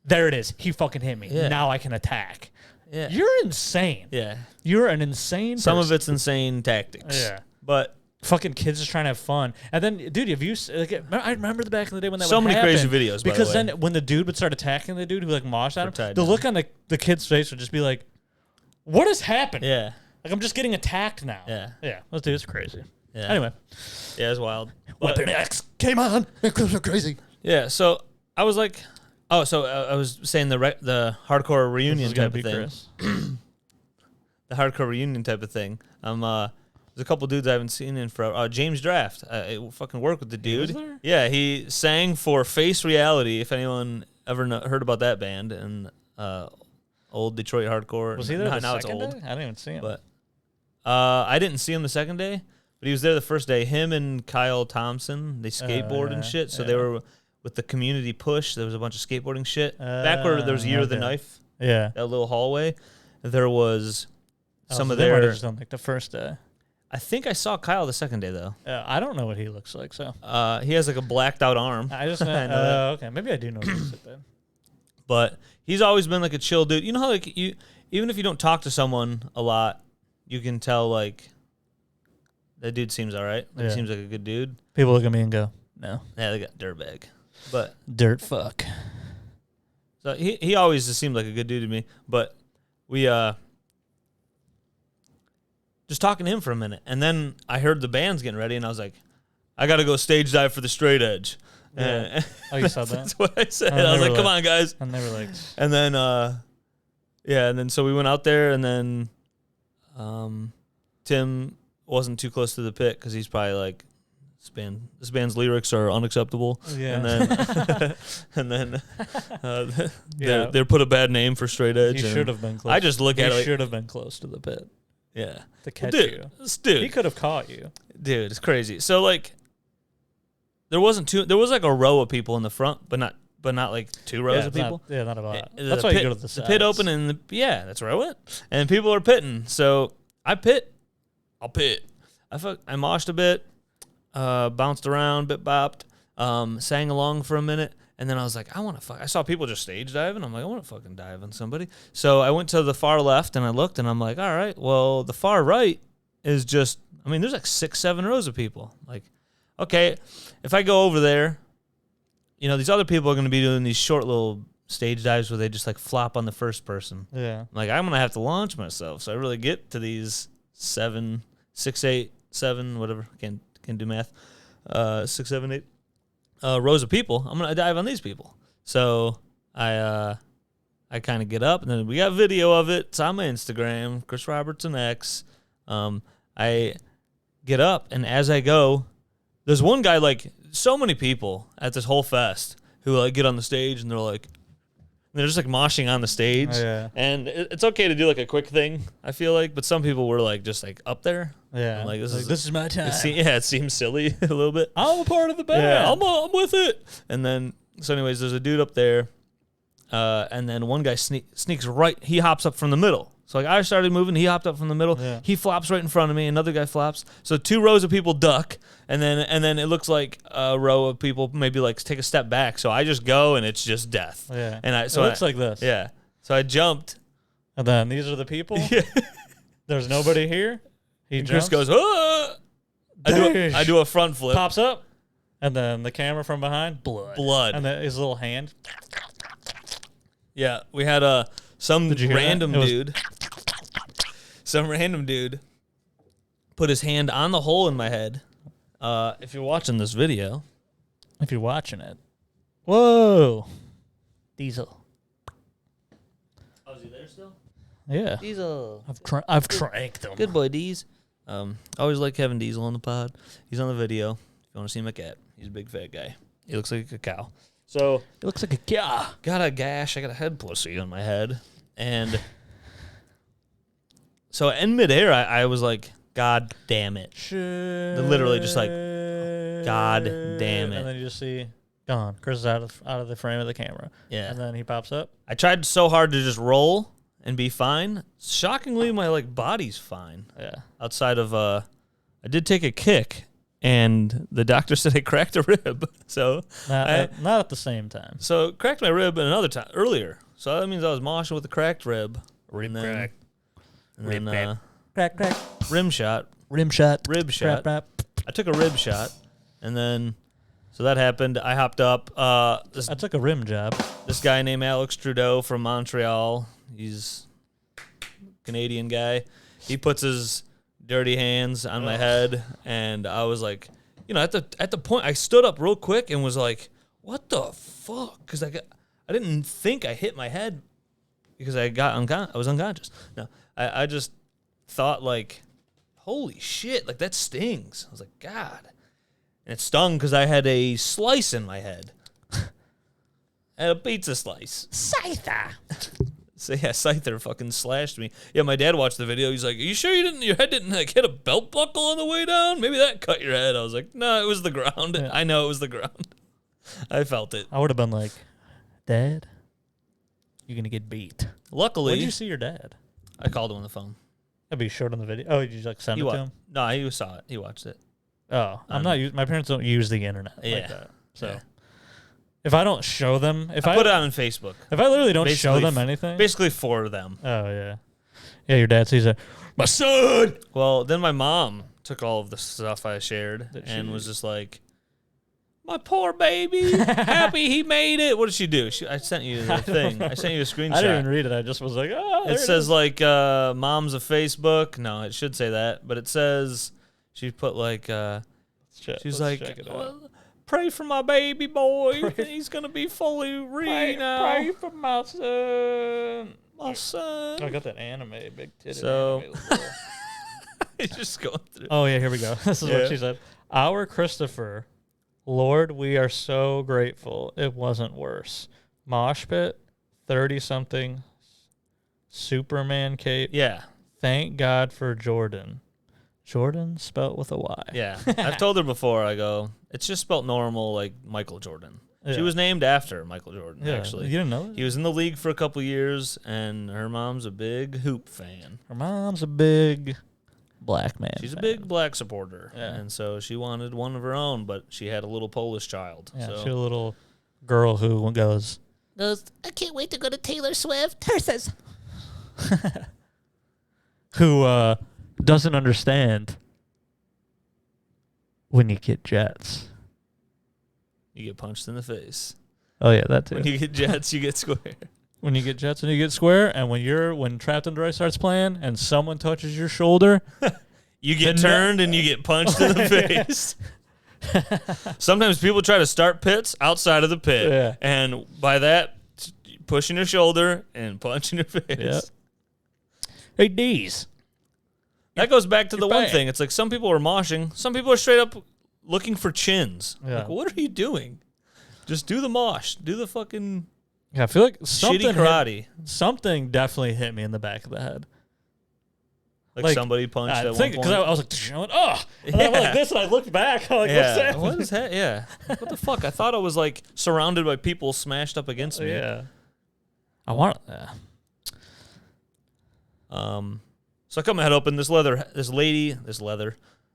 there it is. He fucking hit me. Yeah. Now I can attack. Yeah. You're insane. Yeah. You're an insane person. Some of it's insane tactics. Yeah. But fucking kids just trying to have fun. And then, dude, have you like, I remember the back in the day when that so would many happen, crazy videos, because by the way. Then when the dude would start attacking the dude who like moshed at him, the look on the kid's face would just be like, what has happened? Yeah. Like, I'm just getting attacked now. Yeah. Yeah. Let's do this crazy. Yeah. Anyway. Yeah, it was wild. Weapon X came on. It was so crazy. Yeah. So I was like, I was saying the hardcore reunion type of thing. The hardcore reunion type of thing. There's a couple dudes I haven't seen in forever. James Draft. I fucking work with the dude. Yeah, he sang for Face Reality. If anyone ever heard about that band, and old Detroit hardcore. Was he there the second day? I didn't even see him. But I didn't see him the second day, but he was there the first day. Him and Kyle Thompson, they skateboard and shit. So they were with the community push. There was a bunch of skateboarding shit. Back where there was Year of the Knife. Yeah. That little hallway. There was some of their. They might have just done like the first day. I think I saw Kyle the second day though. I don't know what he looks like. So he has like a blacked out arm. I just know. Okay, maybe I do know what he looks like then. But he's always been like a chill dude. You know how like even if you don't talk to someone a lot, you can tell like that dude seems all right. Like, he seems like a good dude. People look at me and go, no. Yeah, they got dirtbag, but dirt fuck. So he always just seemed like a good dude to me. But we just talking to him for a minute, and then I heard the band's getting ready, and I was like, I got to go stage dive for the straight edge. Yeah. Oh, you said that? That's what I said. I was like, come on, guys. And they were like... And then, and then so we went out there, and then Tim wasn't too close to the pit because he's probably like, this band's lyrics are unacceptable. Yeah. And then they put a bad name for straight edge. He should have been close. I just look at it. He should have been close to the pit. Yeah. To catch you. Dude. He could have caught you. Dude, it's crazy. So like, there was like a row of people in the front, but not like two rows of people. Not a lot. That's why you go to the sides. The pit open and that's where I went. And people are pitting. So I pit. I'll pit. I moshed a bit, bounced around, bit bopped, sang along for a minute, and then I was like, I saw people just stage diving. I'm like, I want to fucking dive on somebody. So I went to the far left and I looked and I'm like, all right, well, the far right is just, there's like 6-7 rows of people. Like, okay, if I go over there, these other people are going to be doing these short little stage dives where they just like flop on the first person. Yeah. Like, I'm going to have to launch myself. So I really get to these 6, 8, 7, whatever. Can't do math. 6, 7, 8 rows of people. I'm going to dive on these people. So I kind of get up, and then we got video of it. It's on my Instagram, Chris Robertson X. I get up, and as I go, there's one guy, like, so many people at this whole fest who, like, get on the stage, and they're just, like, moshing on the stage. Oh, yeah. And it's okay to do, like, a quick thing, I feel like, but some people were, like, just, like, up there. Yeah. Like, this is my time. It seems silly a little bit. I'm a part of the band. Yeah, I'm with it. And then, so anyways, there's a dude up there, and then one guy sneaks right, he hops up from the middle. So like I started moving, he hopped up from the middle. Yeah. He flops right in front of me. Another guy flops. So 2 rows of people duck, and then it looks like a row of people maybe like take a step back. So I just go, and it's just death. Yeah. And it looks like this. Yeah. So I jumped. And then these are the people. Yeah. There's nobody here. Chris goes, oh! I do a front flip. Pops up, and then the camera from behind, blood, and then his little hand. Yeah, we had some random dude put his hand on the hole in my head. If you're watching this video. If you're watching it. Whoa. Diesel. Oh, is he there still? Yeah. Diesel. I've cranked him. Good boy, Deez. Always like having Diesel on the pod. He's on the video. If you want to see my cat, he's a big fat guy. He looks like a cow. So it looks like a cow. Got a gash. I got a head pussy on my head. And so in midair, I was like, God damn it. Literally just like, God damn it. And then you just see, gone. Chris is out of the frame of the camera. Yeah. And then he pops up. I tried so hard to just roll and be fine. Shockingly, my like body's fine. Yeah. Outside of, I did take a kick, and the doctor said I cracked a rib. So not at the same time. So cracked my rib another time earlier. So that means I was moshing with a cracked rib. Crack. Rim shot. Rib shot. I took a rib shot, and then so that happened. I hopped up. I took a rim job. This guy named Alex Trudeau from Montreal. He's a Canadian guy. He puts his dirty hands on my head, and I was like, at the point I stood up real quick and was like, what the fuck? Because I didn't think I hit my head because I was unconscious. No, I just thought like, holy shit, like that stings. I was like, God. And it stung because I had a slice in my head. And a pizza slice. Scyther. So yeah, Scyther fucking slashed me. Yeah, my dad watched the video. He's like, "Are you sure your head didn't like hit a belt buckle on the way down? Maybe that cut your head." I was like, "No, it was the ground. Yeah. I know it was the ground. I felt it." I would have been like, "Dad, you're gonna get beat." Luckily, when did you see your dad? I called him on the phone. That'd be short on the video. Oh, did you like send it to him? No, he saw it. He watched it. Oh, I'm not. My parents don't use the internet like yeah. that. So, If I don't show them, I put it on Facebook. If I literally don't show them anything, basically for them. Oh yeah, yeah. Your dad sees it. My son. Well, then my mom took all of the stuff I shared and was just like, "My poor baby, happy he made it." What did she do? I sent you the thing. I sent you a screenshot. I didn't even read it. I just was like, oh. It says like, "Mom's a Facebook." No, it should say that, but it says she put like, she's like, "Pray for my baby boy. He's gonna be fully now. Pray for my son. My son." I got that anime, big titty. So, it's just going through. Oh yeah, here we go. This is what she said. Our Christopher, Lord, we are so grateful. It wasn't worse. Mosh pit, 30-something, Superman cape. Yeah. Thank God for Jordan. Jordan spelt with a Y. Yeah. I've told her before, I go, it's just spelt normal like Michael Jordan. Yeah. She was named after Michael Jordan, actually. You didn't know that? He was in the league for a couple years, and her mom's a big hoop fan. Her mom's a big black man. She's a big black supporter, and so she wanted one of her own, but she had a little Polish child. Yeah, she had a little girl who goes, I can't wait to go to Taylor Swift. Says, who doesn't understand when you get jets. You get punched in the face. Oh yeah, that too. When you get jets, you get square. When you get jets and you get square, and when Trapped Under Ice starts playing and someone touches your shoulder, you get turned and you get punched in the face. Sometimes people try to start pits outside of the pit, and by that, pushing your shoulder and punching your face. Yep. Hey, D's. That goes back to the one thing. It's like some people are moshing. Some people are straight up looking for chins. Yeah. Like, what are you doing? Just do the mosh. Do the fucking I feel like something shitty karate. Something definitely hit me in the back of the head. Like somebody punched at one point. Because I was like, I went, oh. And I went like this, and I looked back. I'm like, what's that? What is that? Yeah. What the fuck? I thought I was like surrounded by people smashed up against me. Yeah. I want So I cut my head open. This lady,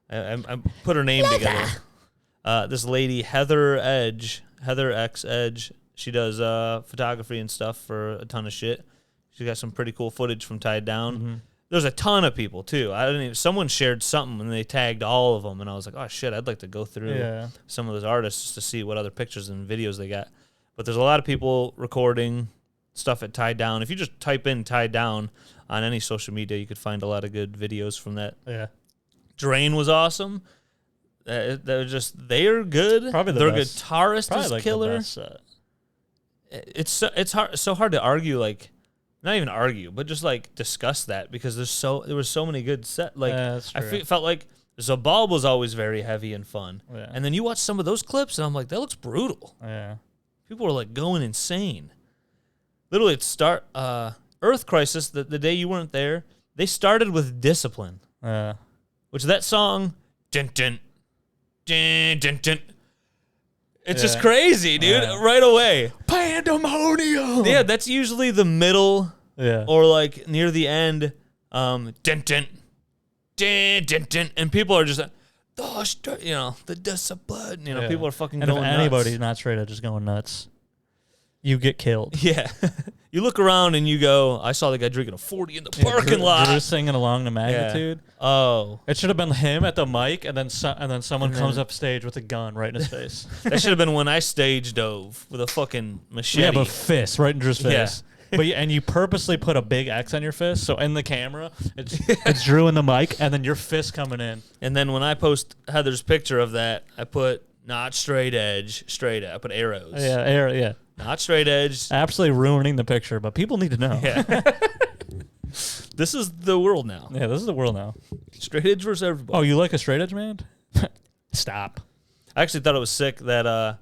I put her name together. This lady, Heather X Edge. She does photography and stuff for a ton of shit. She got some pretty cool footage from Tied Down. Mm-hmm. There's a ton of people too. Someone shared something and they tagged all of them, and I was like, oh shit, I'd like to go through some of those artists to see what other pictures and videos they got. But there's a lot of people recording stuff at Tied Down. If you just type in Tied Down on any social media, you could find a lot of good videos from that. Yeah. Drain was awesome. They're good. Probably their best. Guitarist Probably is like killer. The best It's hard to argue, like not even argue, but just like discuss that, because there was so many good set. Like felt like Zabal was always very heavy and fun, and then you watch some of those clips and I'm like, that looks brutal. Yeah, people were like going insane. Literally, Earth Crisis, the day you weren't there, they started with Discipline. Which that song, dun, dun, dun, dun, dun. It's just crazy, dude. Right away. Pandemonium. Yeah, that's usually the middle or like near the end. Dun, dun, dun, dun, dun, and people are just like, the discipline. People are fucking going nuts. And if anybody's not straight up just going nuts, you get killed. Yeah. You look around and you go, I saw the guy drinking a 40 in the parking lot. Drew singing along to Magnitude. Yeah. Oh. It should have been him at the mic, and then someone comes up stage with a gun right in his face. That should have been when I stage dove with a fucking machete. Yeah, but fist right in Drew's face. Yeah. And you purposely put a big X on your fist, so in the camera, it's Drew in the mic, and then your fist coming in. And then when I post Heather's picture of that, I put not straight edge, I put arrows. Yeah. Not straight edge. Absolutely ruining the picture, but people need to know. Yeah. This is the world now. Yeah, this is the world now. Straight edge versus everybody. Oh, you like a straight edge man? Stop. I actually thought it was sick that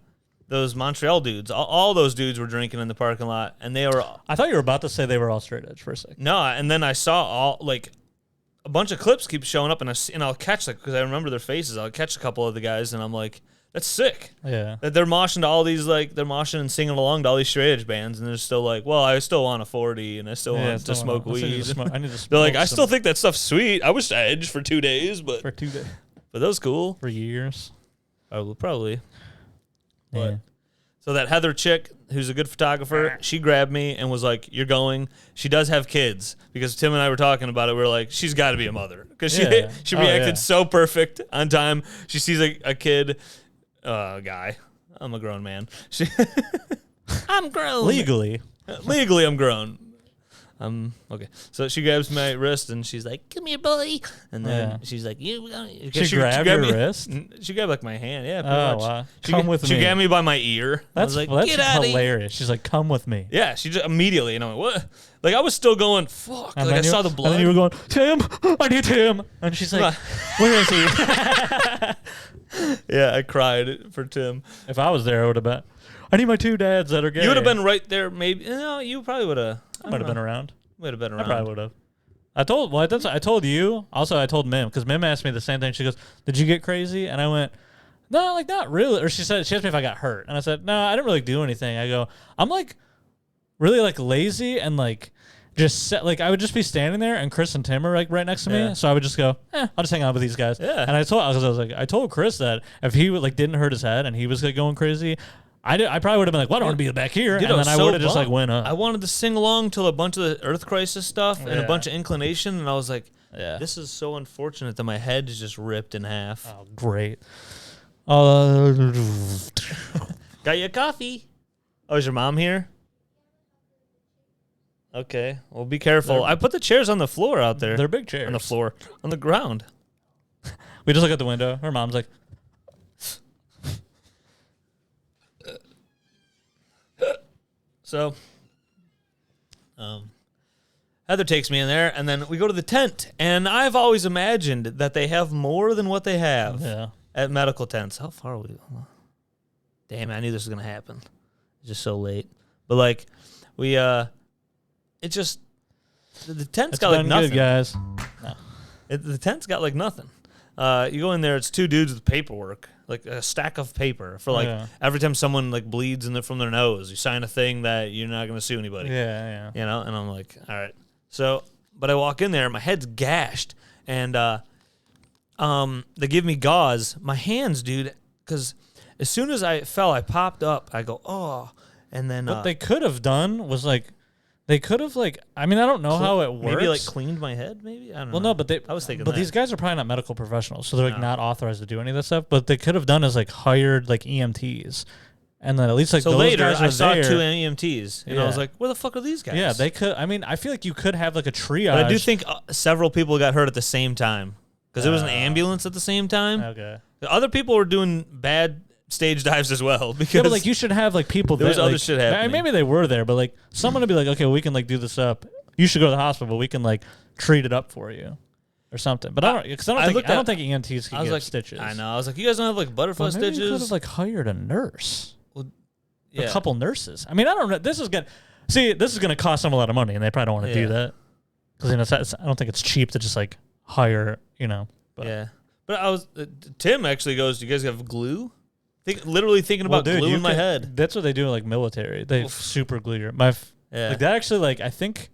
those Montreal dudes, all those dudes were drinking in the parking lot, and they were... I thought you were about to say they were all straight edge for a second. No, and then I saw a bunch of clips keep showing up, and I'll catch, because I remember their faces, I'll catch a couple of the guys, and I'm like... That's sick. Yeah. That they're moshing to all these, they're moshing and singing along to all these straight edge bands, and they're still like, well, I still want a 40, and I still want to smoke weed. I need to smoke. They're like, I still think that stuff's sweet. I wish I edged for 2 days, but... For 2 days. But that was cool. For years. Probably. Yeah. So that Heather chick, who's a good photographer, she grabbed me and was like, "You're going." She does have kids because Tim and I were talking about it. We were like, "She's got to be a mother," because she reacted so perfect on time. She sees a kid, guy. I'm a grown man. I'm grown Legally, I'm grown. Okay. So she grabs my wrist and she's like, "Come here, boy." And then she's like, "You." She grabbed your wrist. She grabbed like my hand. Yeah. Oh, much. wow. Come with me. She grabbed me by my ear. I was like, "Get out hilarious." She's like, "Come with me." Yeah. She just immediately, and I'm like, "What?" Like I was still going, "Fuck!" And like I saw the blood. And then you were going, "Tim, I need Tim." And she's like, "Where is he?" Yeah, I cried for Tim. If I was there, I would have been. I need my 2 dads that are gay. You would have been right there, maybe. No, you probably would have. I might have been around. Would have been around. I probably would have. I told you. Also, I told Mim, because Mim asked me the same thing. She goes, "Did you get crazy?" And I went, "No, like not really." Or she asked me if I got hurt, and I said, "No, I didn't really do anything." I go, "I'm like really like lazy and like just like I would just be standing there, and Chris and Tim are like right next to me, so I would just go, I'll just hang out with these guys." Yeah. And I told Chris that if he like didn't hurt his head and he was like going crazy, I probably would have been like, "Well, I don't want to be back here," Dude, and then I would have just like bummed. went up. I wanted to sing along till a bunch of the Earth Crisis stuff and a bunch of Inclination, and I was like, this is so unfortunate that my head is just ripped in half. Oh, great. Got you a coffee? Oh, is your mom here? Okay, well, be careful. I put the chairs on the floor out there. They're big chairs. On the floor. On the ground. We just look out the window. Her mom's like, So, Heather takes me in there, and then we go to the tent. And I've always imagined that they have more than what they have at medical tents. How far are we? Damn, I knew this was gonna happen. It's just so late. But like, the tent's got like nothing, good, guys. No. The tent's got like nothing. You go in there, it's 2 dudes with paperwork, like a stack of paper for like every time someone like bleeds from their nose, you sign a thing that you're not going to sue anybody. Yeah. You know, and I'm like, all right. So, but I walk in there, my head's gashed, and they give me gauze. My hands, dude, because as soon as I fell, I popped up. I go, oh, and then what they could have done was like. They could have I don't know how it works. Maybe like cleaned my head, maybe? I don't know. Well, no, but I was thinking but that. these guys are probably not medical professionals, so they're like not authorized to do any of this stuff. But they could have done is like hired like EMTs, and then at least like so those later guys are I saw there. 2 EMTs, and I was like, where the fuck are these guys? Yeah, they could. I feel like you could have like a triage. But I do think several people got hurt at the same time because there was an ambulance at the same time. Okay. The other people were doing bad stage dives as well because but like you should have like people there was that, other like, shit happening. Maybe they were there, but like someone would be like, okay, we can like do this up. You should go to the hospital, but we can like treat it up for you or something. But I don't think EMTs can get stitches. I know. I was like, you guys don't have like butterfly maybe stitches. You could have like hired a nurse. Well, a couple nurses. I don't know. This is gonna cost them a lot of money, and they probably don't want to do that because I don't think it's cheap to just like hire. But. Yeah. But I was Tim actually goes, "Do you guys have glue?" Literally thinking about glue in my head. That's what they do in like military. They super glue your like that actually like I think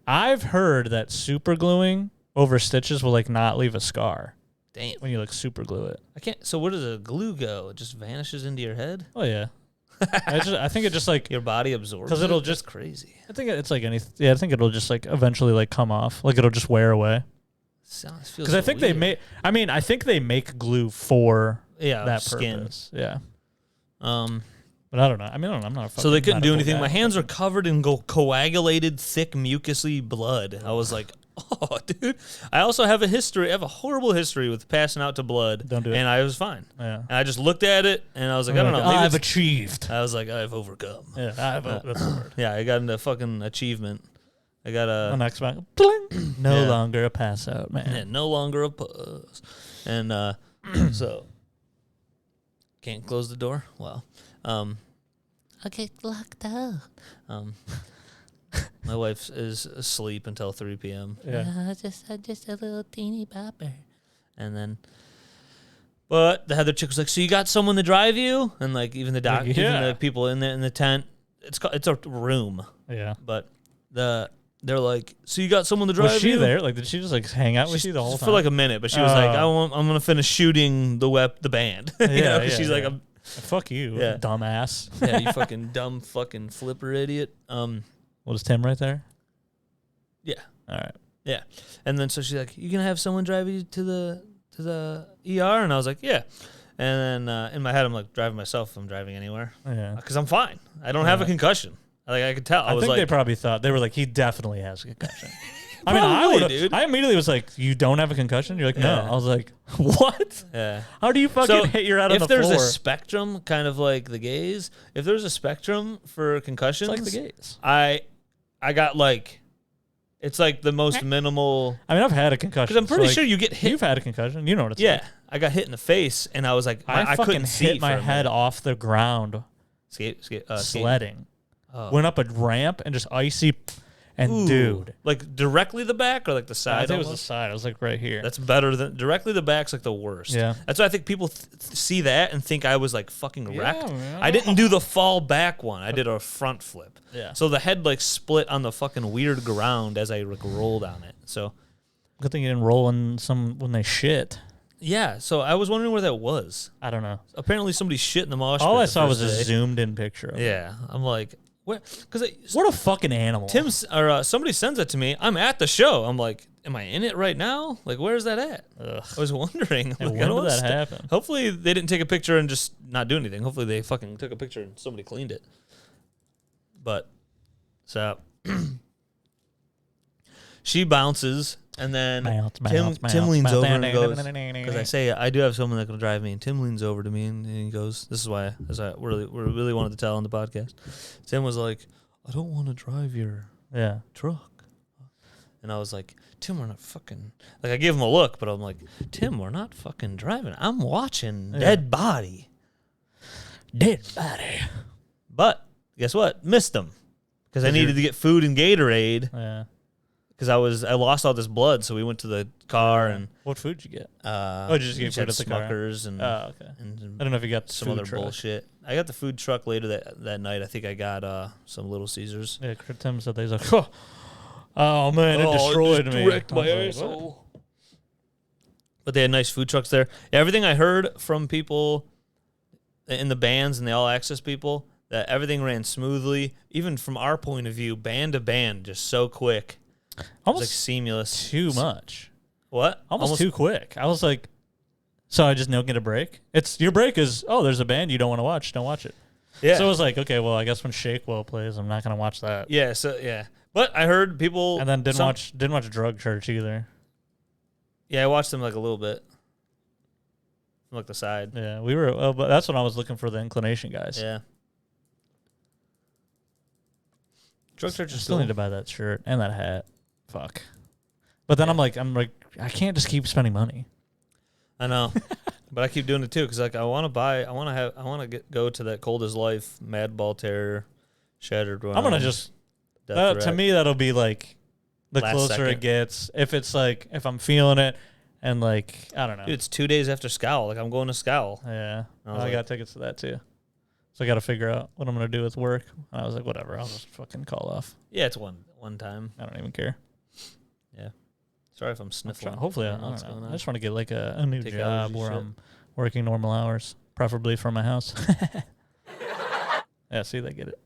I've heard that super gluing over stitches will like not leave a scar. Damn. When you like super glue it. I can't. So where does a glue go? It just vanishes into your head? Oh yeah. I think it just like your body absorbs. Because it'll just crazy. I think it's like anything. Yeah, I think it'll just like eventually like come off. Like it'll just wear away. Because I think they make. I think they make glue for that skin. Purpose. Yeah. But I don't know. I'm not a fucking So they couldn't do medical anything. guy. My hands are covered in coagulated, thick, mucousy blood. I was like, oh, dude. I also have I have a horrible history with passing out to blood. Don't do it. And I was fine. Yeah. And I just looked at it, and I was like, I don't know. Maybe I've achieved. I was like, I've overcome. Yeah, that's the word. Yeah, I got into fucking achievement. I got a... On Xbox. Bling. No longer a pass out, man. Yeah, no longer a puzz. And so... Can't close the door? Well... Okay, locked up. My wife is asleep until 3 p.m. Yeah. Just a little teeny bopper. And then, but the Heather chick was like, "So you got someone to drive you?" And like even the doc, even the people in the tent, it's a room. Yeah. But they're like, "So you got someone to drive you?" Was she there? Like, did she just like hang out with you the whole time for like a minute? But she was like, "I'm gonna finish shooting the band." You know, 'cause she's like, Fuck you, Yeah. dumbass. Yeah, you fucking dumb fucking flipper idiot. Was Tim right there? Yeah. All right. Yeah. And then so she's like, "You gonna have someone drive you to the ER?" And I was like, "Yeah." And then in my head, I'm like, driving myself if I'm driving anywhere. Yeah. Because I'm fine. I don't have a concussion. Like, I could tell. I was think like, they probably thought, they were like, he definitely has a concussion. I Probably, mean, dude. I immediately was like, you don't have a concussion? You're like, no. Yeah. I was like, what? yeah. How do you fucking hit your head on the floor? If there's a spectrum, kind of like the gays, if there's a spectrum for concussions, It's like the gays. I got like, it's like the most minimal. I mean, I've had a concussion. Because I'm pretty so, sure you get hit. You've had a concussion. You know what it's Yeah. like. I got hit in the face, and I was like, I fucking couldn't see hit my for a head minute. off the ground sledding. Oh. Went up a ramp and just icy. And Ooh. dude. Like directly the back or like the side? I think it was the almost? side. I was like right here. That's better than directly the back's like the worst. Yeah. That's why I think people see that and think I was like fucking wrecked. man. I didn't do the fall back one. I did a front flip. Yeah. So the head like split on the fucking weird ground as I like rolled on it. So Good thing you didn't roll in some when they shit. yeah. So I was wondering where that was. I don't know. Apparently somebody shit in the mosh. All pit I the saw was first a day. zoomed in picture of it. Yeah. I'm like, where? Because What a fucking animal. Tim's or somebody sends it to me. I'm at the show. I'm like, am I in it right now? Like, where's that at? Ugh. I was wondering. And Like, I when don't did that wanna happen? Hopefully they didn't take a picture and just not do anything. Hopefully they fucking took a picture and somebody cleaned it. But so she bounces and then Tim leans over and goes, because I say I do have someone that can drive me, and Tim leans over to me and he goes, this is why really wanted to tell on the podcast. Tim was like, I don't want to drive your truck. And I was like, Tim, we're not fucking, like I gave him a look, but I'm like, Tim, we're not fucking driving. I'm watching Dead Body. But guess what? Missed him because I needed to get food and Gatorade. Yeah. Because I lost all this blood, so we went to the car and What food did you get? did you just get food at the car? Smuckers and Oh, okay. and I don't know if you got some food other truck. bullshit. I got the food truck later that night. I think I got some Little Caesars. Yeah, Tim said that. He's like, oh man, it destroyed me. Wrecked my I was like, asshole. But they had nice food trucks there. Everything I heard from people in the bands and the All Access people, that everything ran smoothly, even from our point of view, band to band, just so quick. Almost like seamless. Too much. What? Almost too quick. I was like, so I just don't get a break? Your break is, there's a band you don't want to watch. Don't watch it. Yeah. So it was like, okay, well, I guess when Shakewell plays, I'm not going to watch that. Yeah, so yeah. But I heard people And then didn't watch Drug Church either. Yeah, I watched them like a little bit. From like the side. Yeah, we were, but that's when I was looking for the Inclination guys. Yeah. Drug Church I is still cool. need to buy that shirt and that hat. Fuck. But then I'm like, I can't just keep spending money. I know. But I keep doing it too because like I want to go to that Cold as Life, Madball Terror, Shattered Realm. I'm gonna just to me that'll be like the Last closer second. it gets. If it's like if I'm feeling it and like I don't know. Dude, it's 2 days after Scowl. Like I'm going to Scowl. Yeah, I was I like- got tickets to that too. So I got to figure out what I'm gonna do with work. And I was like, whatever, I'll just fucking call off. Yeah, it's one time. I don't even care. Yeah. Sorry if I'm sniffling. Hopefully, I don't know don't what's know. going I on. just want to get like a new Take job allergy where shit. I'm working normal hours, preferably from my house. Yeah, see, they get it.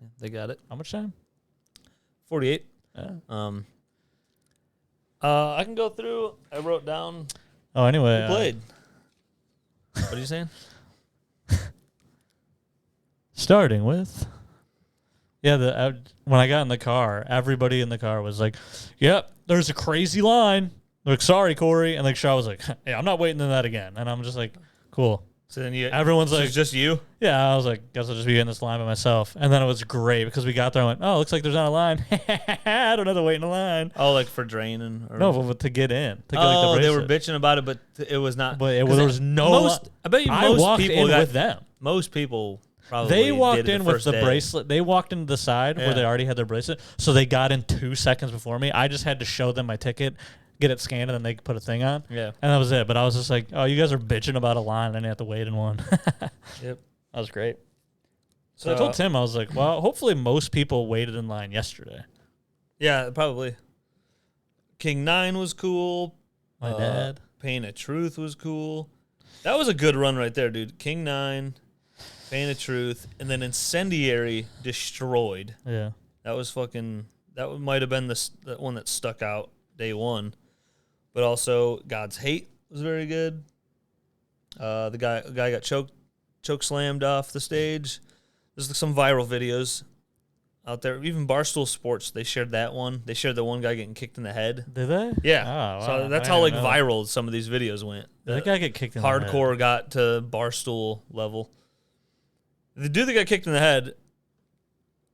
Yeah, they got it. How much time? 48. Yeah. I can go through. I wrote down Oh, anyway. who played. What are you saying? Starting with, when I got in the car, everybody in the car was like, "Yep, there's a crazy line." They're like, "Sorry, Corey," and like Shaw was like, "Hey, I'm not waiting in that again." And I'm just like, "Cool." So then Everyone's like, it's just you. "Yeah." I was like, "Guess I'll just be in this line by myself." And then it was great because we got there and went, "Oh, looks like there's not a line. I don't have to wait in a line." Oh, like for draining? Or No, but to get in. To get, oh, like, the they were bracelet. bitching about it, but it was not. But because there was no. Most, I bet you I most walked people in got, with them. Most people probably They walked did it in with first the day. bracelet. They walked into the side Yeah. where they already had their bracelet. So they got in 2 seconds before me. I just had to show them my ticket, get it scanned, and then they could put a thing on. Yeah. And that was it. But I was just like, oh, you guys are bitching about a line, and then you have to wait in one. Yep. That was great. So I told Tim, I was like, well, hopefully most people waited in line yesterday. Yeah, probably. King 9 was cool. My dad. Pain of Truth was cool. That was a good run right there, dude. King 9. Pain of Truth, and then Incendiary, Destroyed. Yeah. That was fucking. That might have been the one that stuck out day one, but also God's Hate was very good. The guy got choke slammed off the stage. There's some viral videos out there. Even Barstool Sports, they shared that one. They shared the one guy getting kicked in the head. Did they? Yeah. Oh, wow. So that's I how didn't know. viral some of these videos went. Did that guy get kicked in the Hardcore head? got to Barstool level. The dude that got kicked in the head,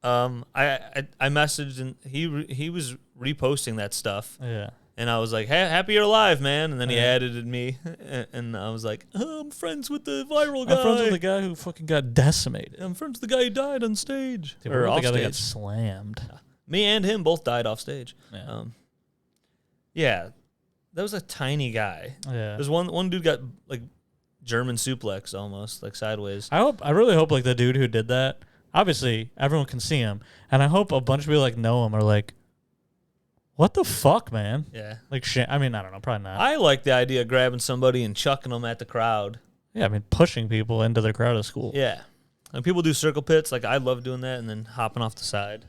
I messaged and he was reposting that stuff. Yeah. And I was like, hey, happy you're alive, man. And then he Yeah. added me. And I was like, oh, I'm friends with the viral guy. I'm friends with the guy who fucking got decimated. I'm friends with the guy who died on stage. Dude, or what about off the guy that stage. got slammed. Me and him both died off stage. Yeah. Yeah. That was a tiny guy. Yeah. There's one dude got like German suplex almost, like sideways. I really hope like the dude who did that, obviously everyone can see him, and I hope a bunch of people like know him are like, what the fuck, man? Yeah. Like shit. I mean, I don't know, probably not. I like the idea of grabbing somebody and chucking them at the crowd. Yeah, I mean, pushing people into the crowd of school. Yeah. And people do circle pits. Like, I love doing that and then hopping off the side.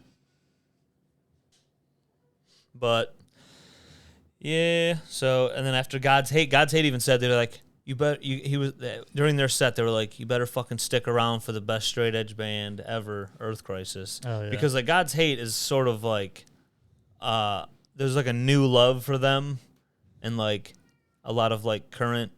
But, yeah. So, and then after God's Hate even said, they're like, during their set, they were like, you better fucking stick around for the best straight edge band ever, Earth Crisis. Oh, yeah. Because, like, God's Hate is sort of like, there's like a new love for them and like a lot of like current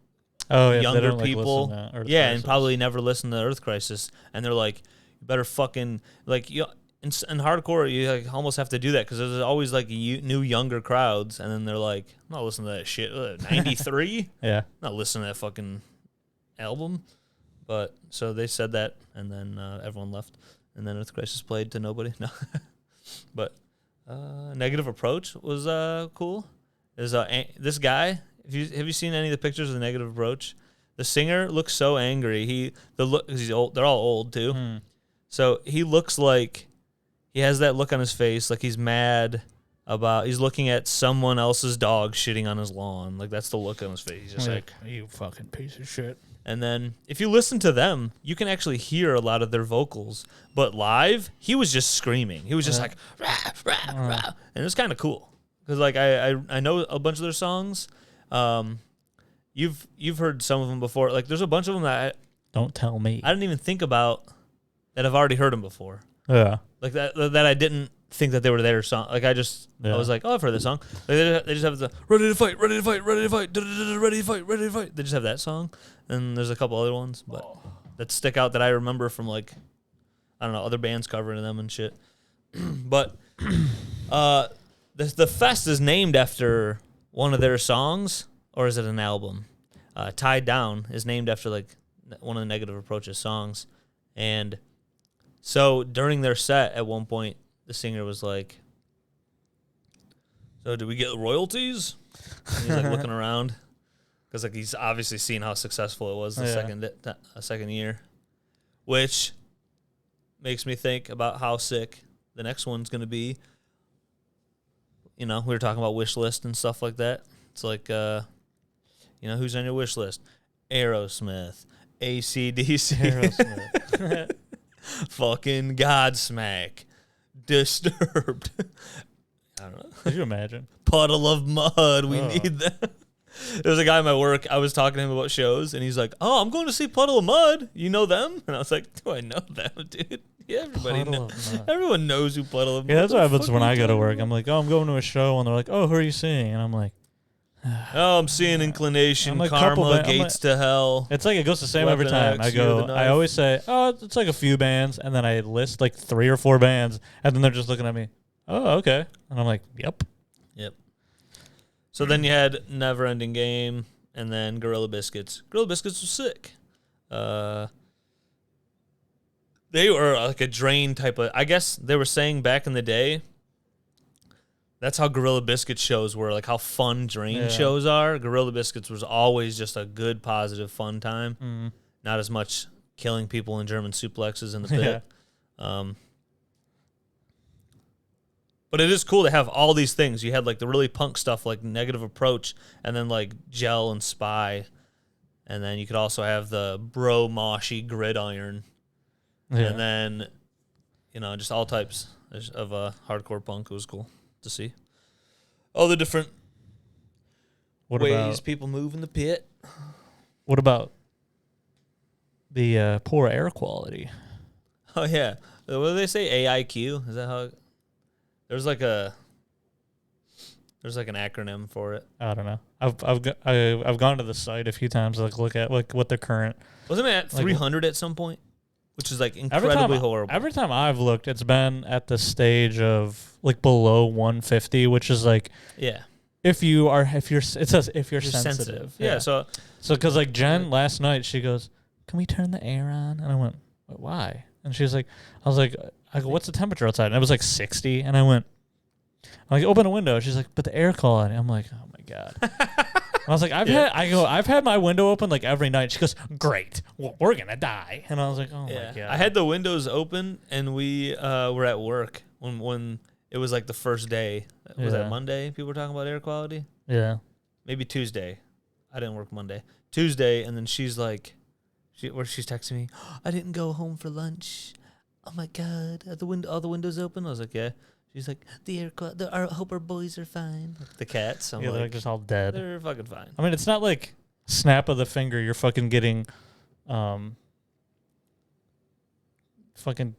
Oh, yeah, they younger don't, like, people, listen to Earth yeah, and Crisis. probably never listen to Earth Crisis, and they're like, you better fucking like you. In hardcore, you like almost have to do that because there's always like new younger crowds, and then they're like, I'm not listening to that shit. 93, Yeah. not listening to that fucking album. But so they said that, and then everyone left, and then Earth Crisis played to nobody. No, but Negative Approach was cool. There's this guy. Have you seen any of the pictures of the Negative Approach? The singer looks so angry. Cause he's old. They're all old too. So he looks like he has that look on his face, like he's mad about. He's looking at someone else's dog shitting on his lawn. Like that's the look on his face. He's just like you fucking piece of shit. And then if you listen to them, you can actually hear a lot of their vocals. But live, he was just screaming. He was just like, rah, rah, rah. And it was kind of cool. Because like I know a bunch of their songs. You've heard some of them before. Like there's a bunch of them that Don't tell me. I didn't even think about that I've already heard them before. Yeah. Like that I didn't think that they were their song. Like I was like, oh, I've heard this song. Like they just have the ready to fight, ready to fight, ready to fight, ready to fight, ready to fight. They just have that song. And there's a couple other ones, but that stick out that I remember from like, I don't know, other bands covering them and shit. But the fest is named after one of their songs, or is it an album? Tied Down is named after like one of the Negative Approach's songs. And so during their set at one point, the singer was like, so do we get royalties? And he's like looking around. Because like he's obviously seen how successful it was the second year, which makes me think about how sick the next one's going to be. You know, we were talking about wish list and stuff like that. It's like, who's on your wish list? Aerosmith, AC/DC, Aerosmith. fucking Godsmack, Disturbed. I don't know. Could you imagine? Puddle of Mud. We need that. There was a guy at my work. I was talking to him about shows, and he's like, "Oh, I'm going to see Puddle of Mud. You know them?" And I was like, "Do I know them, dude?" Yeah, everybody knows. Everyone knows who Puddle of Mud. Yeah, that's what happens when I go to work. I'm like, oh, I'm going to a show, and they're like, oh, who are you seeing? And I'm like, Oh, I'm seeing Inclination, I'm a Karma, couple ba- I'm Gates to Hell. it's like it goes the same every Weapon time. X, I Year of go, the I Knife. always say, oh, it's like a few bands, and then I list like 3 or 4 bands, and then they're just looking at me, oh, okay, and I'm like, yep. So then you had Never Ending Game, and then Gorilla Biscuits. Gorilla Biscuits was sick. They were like a drain type of. I guess they were saying back in the day. That's how Gorilla Biscuit shows were, like how fun drain shows are. Gorilla Biscuits was always just a good, positive, fun time. Not as much killing people in German suplexes in the pit. But it is cool to have all these things. You had like the really punk stuff like Negative Approach, and then like Gel and Spy. And then you could also have the bro moshy gridiron. Yeah. And then, just all types of hardcore punk. It was cool to see. All the different ways people move in the pit. What about the poor air quality? Oh, yeah. What do they say? AIQ? Is that how there's like an acronym for it. I don't know. I've gone to the site a few times to look at what the current. Wasn't it at 300 at some point? Which is incredibly horrible. Every time I've looked, it's been at the stage of below 150, which is if you're sensitive. Yeah. So because Jen last night, she goes, "Can we turn the air on?" And I went, "Why?" And she was like, I go, "What's the temperature outside?" And it was 60, and I went, open a window. She's like, "But the air quality." I'm like, "Oh my god." I was like, I've had my window open every night. She goes, "Great, well, we're gonna die." And I was like, "Oh my god." I had the windows open, and we were at work when it was the first day. Was that Monday? People were talking about air quality. Yeah, maybe Tuesday. I didn't work Monday. Tuesday, and then she's like, she's texting me, "I didn't go home for lunch. Oh my god, all the windows open." I was like, "Yeah." She's like, "The air quality. I hope our boys are fine." The cats. I'm they're just all dead. They're fucking fine. I mean, it's not snap of the finger. You're fucking getting, fucking.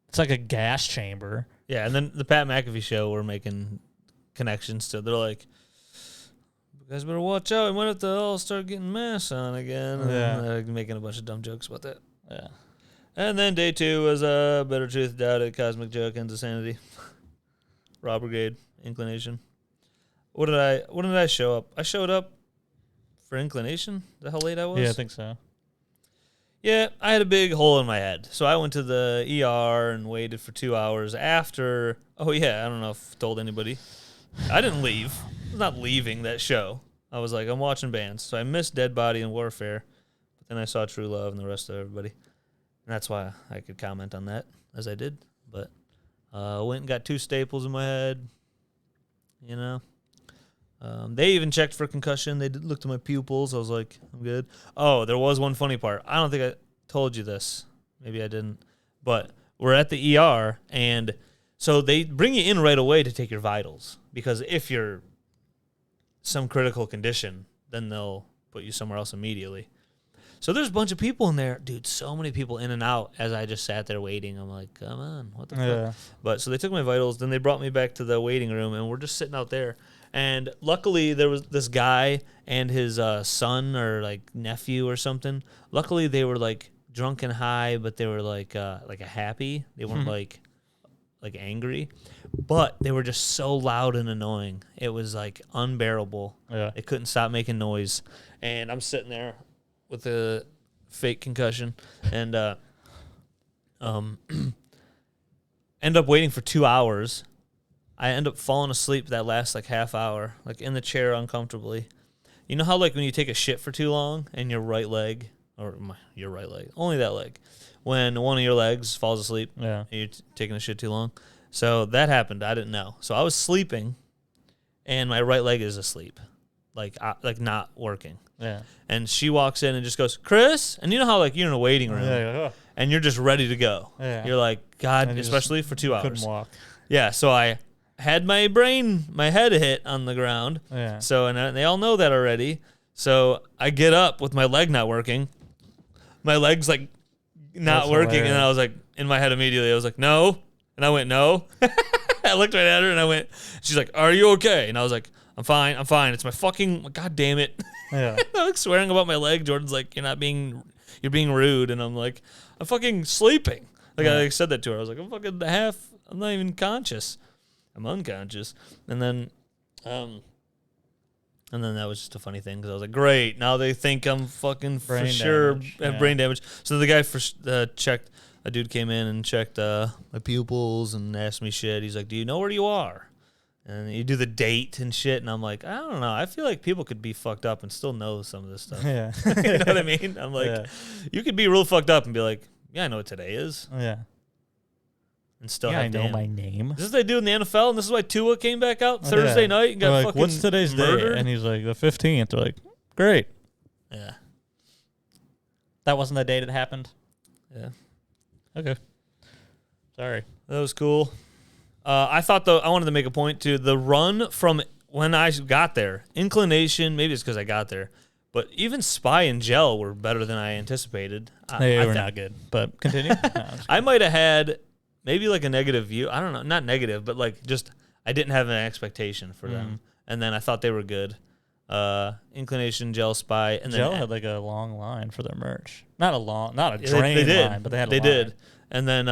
It's like a gas chamber. Yeah, and then the Pat McAfee show, we're making connections to. They're like, "You guys better watch out. We might have to all start getting masks on again." And they're making a bunch of dumb jokes about that. Yeah. And then day 2 was Better Truth, Doubted, Cosmic Joke, Ends of Sanity. Raw Brigade, Inclination. What did I show up? I showed up for Inclination? Is that how late I was? Yeah, I think so. Yeah, I had a big hole in my head. So I went to the ER and waited for 2 hours after. Oh, yeah, I don't know if I told anybody. I didn't leave. I was not leaving that show. I was I'm watching bands. So I missed Dead Body and Warfare. But then I saw True Love and the rest of everybody. And that's why I could comment on that, as I did. But went and got 2 staples in my head. They even checked for concussion. They looked at my pupils. I was like, I'm good. Oh, there was one funny part. I don't think I told you this. Maybe I didn't. But we're at the ER, and so they bring you in right away to take your vitals. Because if you're some critical condition, then they'll put you somewhere else immediately. So there's a bunch of people in there. Dude, so many people in and out as I just sat there waiting. I'm like, come on, what the fuck? But so they took my vitals. Then they brought me back to the waiting room, and we're just sitting out there. And luckily, there was this guy and his son or nephew or something. Luckily, they were drunk and high, but they were happy. They weren't angry. But they were just so loud and annoying. It was unbearable. Yeah. They couldn't stop making noise. And I'm sitting there with a fake concussion, and end up waiting for 2 hours. I end up falling asleep that last half hour, in the chair uncomfortably. You know how when you take a shit for too long and your right leg, only that leg, when one of your legs falls asleep, and you're taking a shit too long. So that happened. I didn't know. So I was sleeping, and my right leg is asleep, not working. Yeah. And she walks in and just goes, "Chris," and you know how you're in a waiting room, and you're just ready to go. Yeah. You're like, God, especially for 2 hours. Couldn't walk. Yeah. So I had my head hit on the ground. Yeah. So and they all know that already. So I get up with my leg not working. My leg's not That's working, hilarious. and I was in my head immediately. I was like, "No," and I went, "No." I looked right at her and I went. She's like, "Are you okay?" And I was like, I'm fine. It's my fucking, god damn it." Yeah. I'm swearing about my leg. Jordan's like, you're being rude. And I'm like, I'm fucking sleeping. I said that to her. I was like, I'm not even conscious. I'm unconscious. And then that was just a funny thing because I was like, great. Now they think I'm fucking brain for sure damage. have brain damage. So the guy checked, a dude came in and checked my pupils and asked me shit. He's like, do you know where you are? And you do the date and shit, and I'm like, I don't know. I feel like people could be fucked up and still know some of this stuff. Yeah. You know what I mean? I'm like, you could be real fucked up and be like, yeah, I know what today is. Yeah. And still I have know my name. This is what they do in the NFL, and this is why Tua came back out Thursday night and got fucking what's today's murdered? date? And he's like, the 15th. They're like, great. Yeah. That wasn't the date it happened? Yeah. Okay. Sorry. That was cool. I thought, though, I wanted to make a point, too. The run from when I got there, Inclination, maybe it's because I got there, but even Spy and Gel were better than I anticipated. They were not good, but continue. No, I might have had maybe like a negative view. I don't know. Not negative, but like just I didn't have an expectation for them. And then I thought they were good. Inclination, Gel, Spy, and Gel then had like a long line for their merch. Not a drain line, but they had a line. did. And then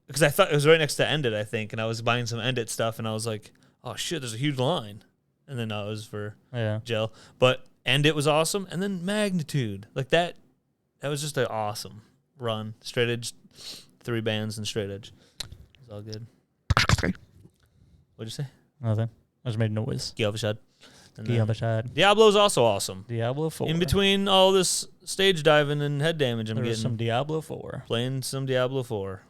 because I thought it was right next to End It, I think, and I was buying some End It stuff, and I was like, oh shit, there's a huge line. And then it was for Gel, but End It was awesome, and then Magnitude, like that was just an awesome run. Straight Edge, 3 bands and Straight Edge, it was all good. What'd you say? Nothing. I just made noise. Gyalvashad. Diablo's also awesome. Diablo 4. In between all this stage diving and head damage, I'm getting some Diablo 4. Playing some Diablo 4.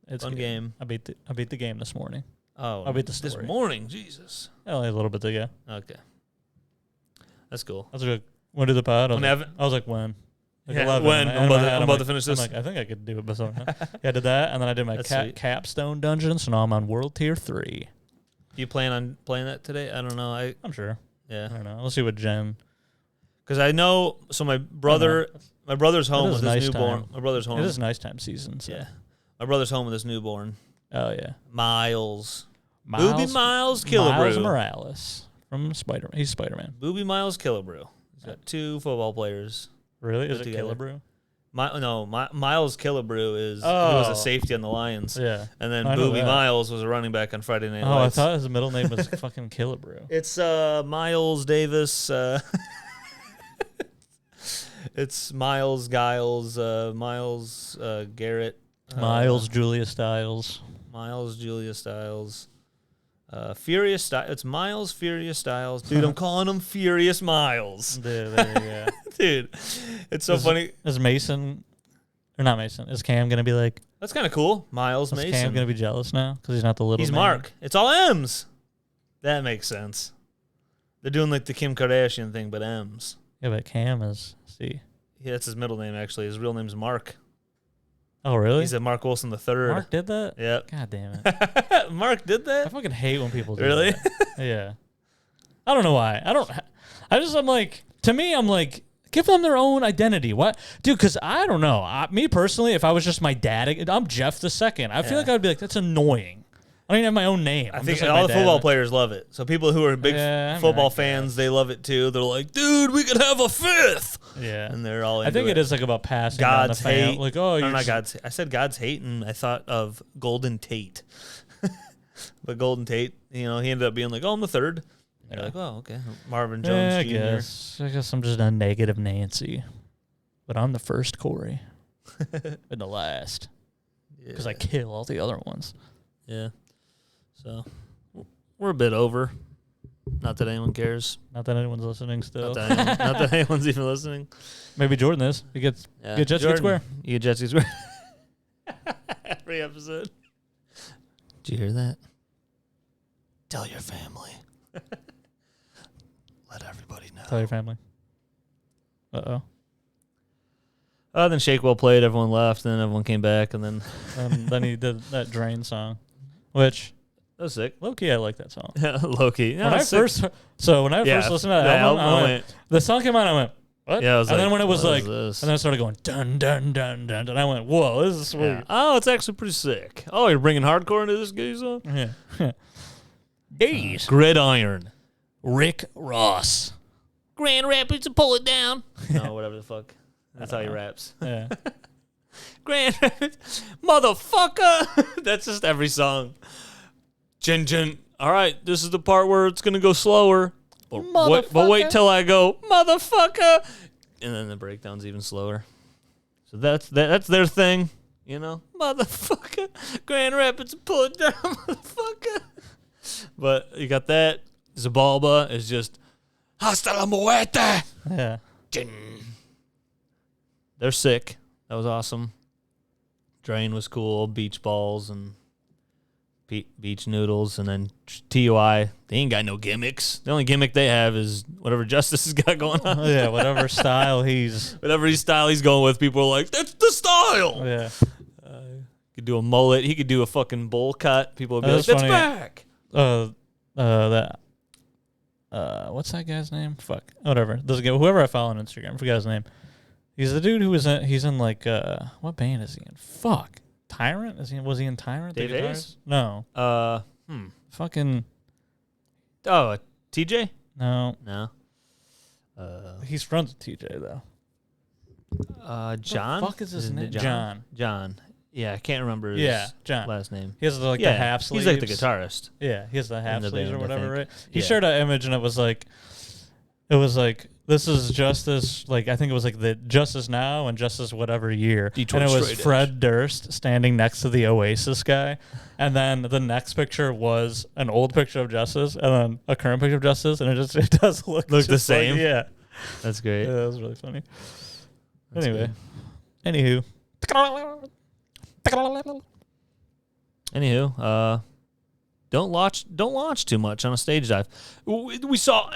It's fun good. Game. I beat the game this morning. Oh, I beat the story. This morning, Jesus. Only a little bit to go. Okay, that's cool. That's good. When did the pod? I was like, when? Like 11. When? I'm about to finish this. I'm like, I think I could do it before. I did that, and then I did my capstone dungeon, so now I'm on World Tier 3. Do you plan on playing that today? I don't know. I'm sure. Yeah. I don't know. We'll see what Jen. Because I know. So my brother's home with his newborn. Time. My brother's home. It is nice time season. So. Yeah. My brother's home with his newborn. Oh yeah. Miles Booby Miles Killebrew. Miles Morales from Spider-Man. He's Spider-Man. Booby Miles Killebrew. He's got 2 football players. Really? Is it Killebrew? Miles Killebrew is he was a safety on the Lions. Yeah. And then Booby Miles was a running back on Friday Night Lights. I thought his middle name was fucking Killebrew. It's Miles Davis. It's Miles Giles, Miles Garrett. Miles Julia Stiles. Miles Julia Stiles. Furious Styles. It's Miles Furious Styles. Dude, I'm calling him Furious Miles. Dude, there you go. Dude, it's so funny. Is Mason, or not Mason, is Cam going to be like... That's kind of cool. Miles Mason. Is Cam going to be jealous now? Because he's not the little He's man? Mark. It's all M's. That makes sense. They're doing like the Kim Kardashian thing, but M's. Yeah, but Cam is C. Yeah, that's his middle name, actually. His real name's Mark. Oh, really? He's a Mark Wilson III. Mark did that? Yep. God damn it. Mark did that? I fucking hate when people do really? that. Yeah. I don't know why. I'm like, to me, I'm like, give them their own identity. What? Dude, because I don't know. Me personally, if I was just my dad, I'm Jeff the Second. I feel like I'd be like, that's annoying. I don't even have my own name. I think all the football players love it. So people who are big football fans, they love it too. They're like, dude, we could have a 5th. Yeah. And they're all into I think it is like about passing God's down the hate. Like, oh, you're not God's hate. I said God's hate, and I thought of Golden Tate. But Golden Tate, he ended up being like, oh, I'm the 3rd. Yeah. You're like, oh, okay. Marvin Jones Jr. I guess I'm just a negative Nancy. But I'm the first Corey. And the last. Because I kill all the other ones. Yeah. So, we're a bit over. Not that anyone cares. Not that anyone's listening still. Not that anyone's even listening. Maybe Jordan is. You get Jet Ski Square. You get Jet Ski Square. Every episode. Did you hear that? Tell your family. Let everybody know. Tell your family. Uh-oh. Then Shakewell played, everyone left, and then everyone came back, and then... then he did that Drain song, which... That was sick. Low-key, I like that song. Low-key. When I first listened to that album, the song came out, I went, what? Yeah, and then when it was like, and then I started going, dun, dun, dun, dun, and I went, whoa, this is sweet. Yeah. Oh, it's actually pretty sick. Oh, you're bringing hardcore into this gay song? Yeah. Days. Gridiron. Rick Ross. Grand Rapids to pull it down. No, whatever the fuck. That's how he raps. Yeah. Grand Rapids. Motherfucker. That's just every song. Jin. All right, this is the part where it's going to go slower. But wait till I go, motherfucker. And then the breakdown's even slower. So that's their thing, Motherfucker. Grand Rapids, pull it down, motherfucker. But you got that. Zabalba is just, hasta la muerte. Yeah. Jin. They're sick. That was awesome. Drain was cool. Beach balls and beach noodles, and then TUI. They ain't got no gimmicks. The only gimmick they have is whatever Justice has got going on. Yeah, whatever style he's going with. People are like, that's the style. Yeah. Could do a mullet. He could do a fucking bowl cut. People would be like, That's that's funny. back. What's that guy's name? Fuck. Whatever. This guy, whoever I follow on Instagram, I forgot his name. He's the dude who he's in like what band is he in? Fuck. Tyrant? Was he in Tyrant? Dave Hayes? No. Fucking Oh, TJ? no. No. He's friends with TJ though. John? What the fuck is his name? John. John. Yeah, I can't remember his John. last name. He has like the half sleeves. He's like the guitarist. Yeah, he has the half the sleeves or band, I whatever, think. right? He Yeah. shared an image and it was like this is Justice, like I think it was like the Justice Now and Justice whatever year. Detroit and it was Straight Edge. Fred Durst standing next to the Oasis guy. And then the next picture was an old picture of Justice and then a current picture of Justice, and it does look the just same? Like, yeah. That's great. Yeah, that was really funny. That's Anyway. good. Anywho, don't launch too much on a stage dive. We saw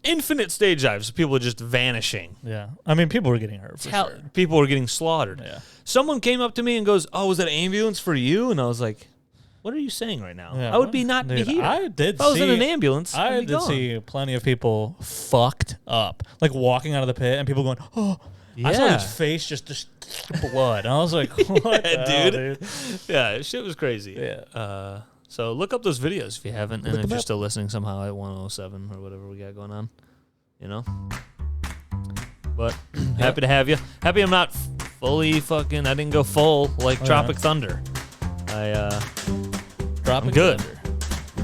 infinite stage dives. People just vanishing. Yeah. I mean, people were getting hurt for sure. People were getting slaughtered. Yeah. Someone came up to me and goes, "Oh, was that an ambulance for you?" And I was like, "What are you saying right now? Yeah, I would be not dude, be here. I did if I was in see- an ambulance, I'd I be did gone." see plenty of people fucked up, like walking out of the pit and people going, "Oh!" I saw Yeah. his face just blood, and I was like, "What, Yeah, the hell, dude. Yeah, shit was crazy. Yeah. So look up those videos if you haven't, and Look if them you're up. still listening somehow at 107 or whatever we got going on, you know. But happy to have you. Happy I'm not fully fucking. I didn't go full like Oh, Tropic yeah. Thunder. Dropping I'm good. thunder."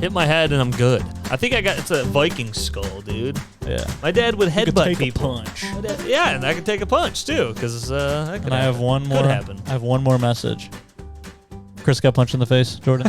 Hit my head and I'm good. I think it's a Viking skull, dude. Yeah. My dad would You could headbutt take people. a punch. Yeah, and I could take a punch too, because that could And I have happen. one more. Could happen. I have one more message. Chris got punched in the face, Jordan.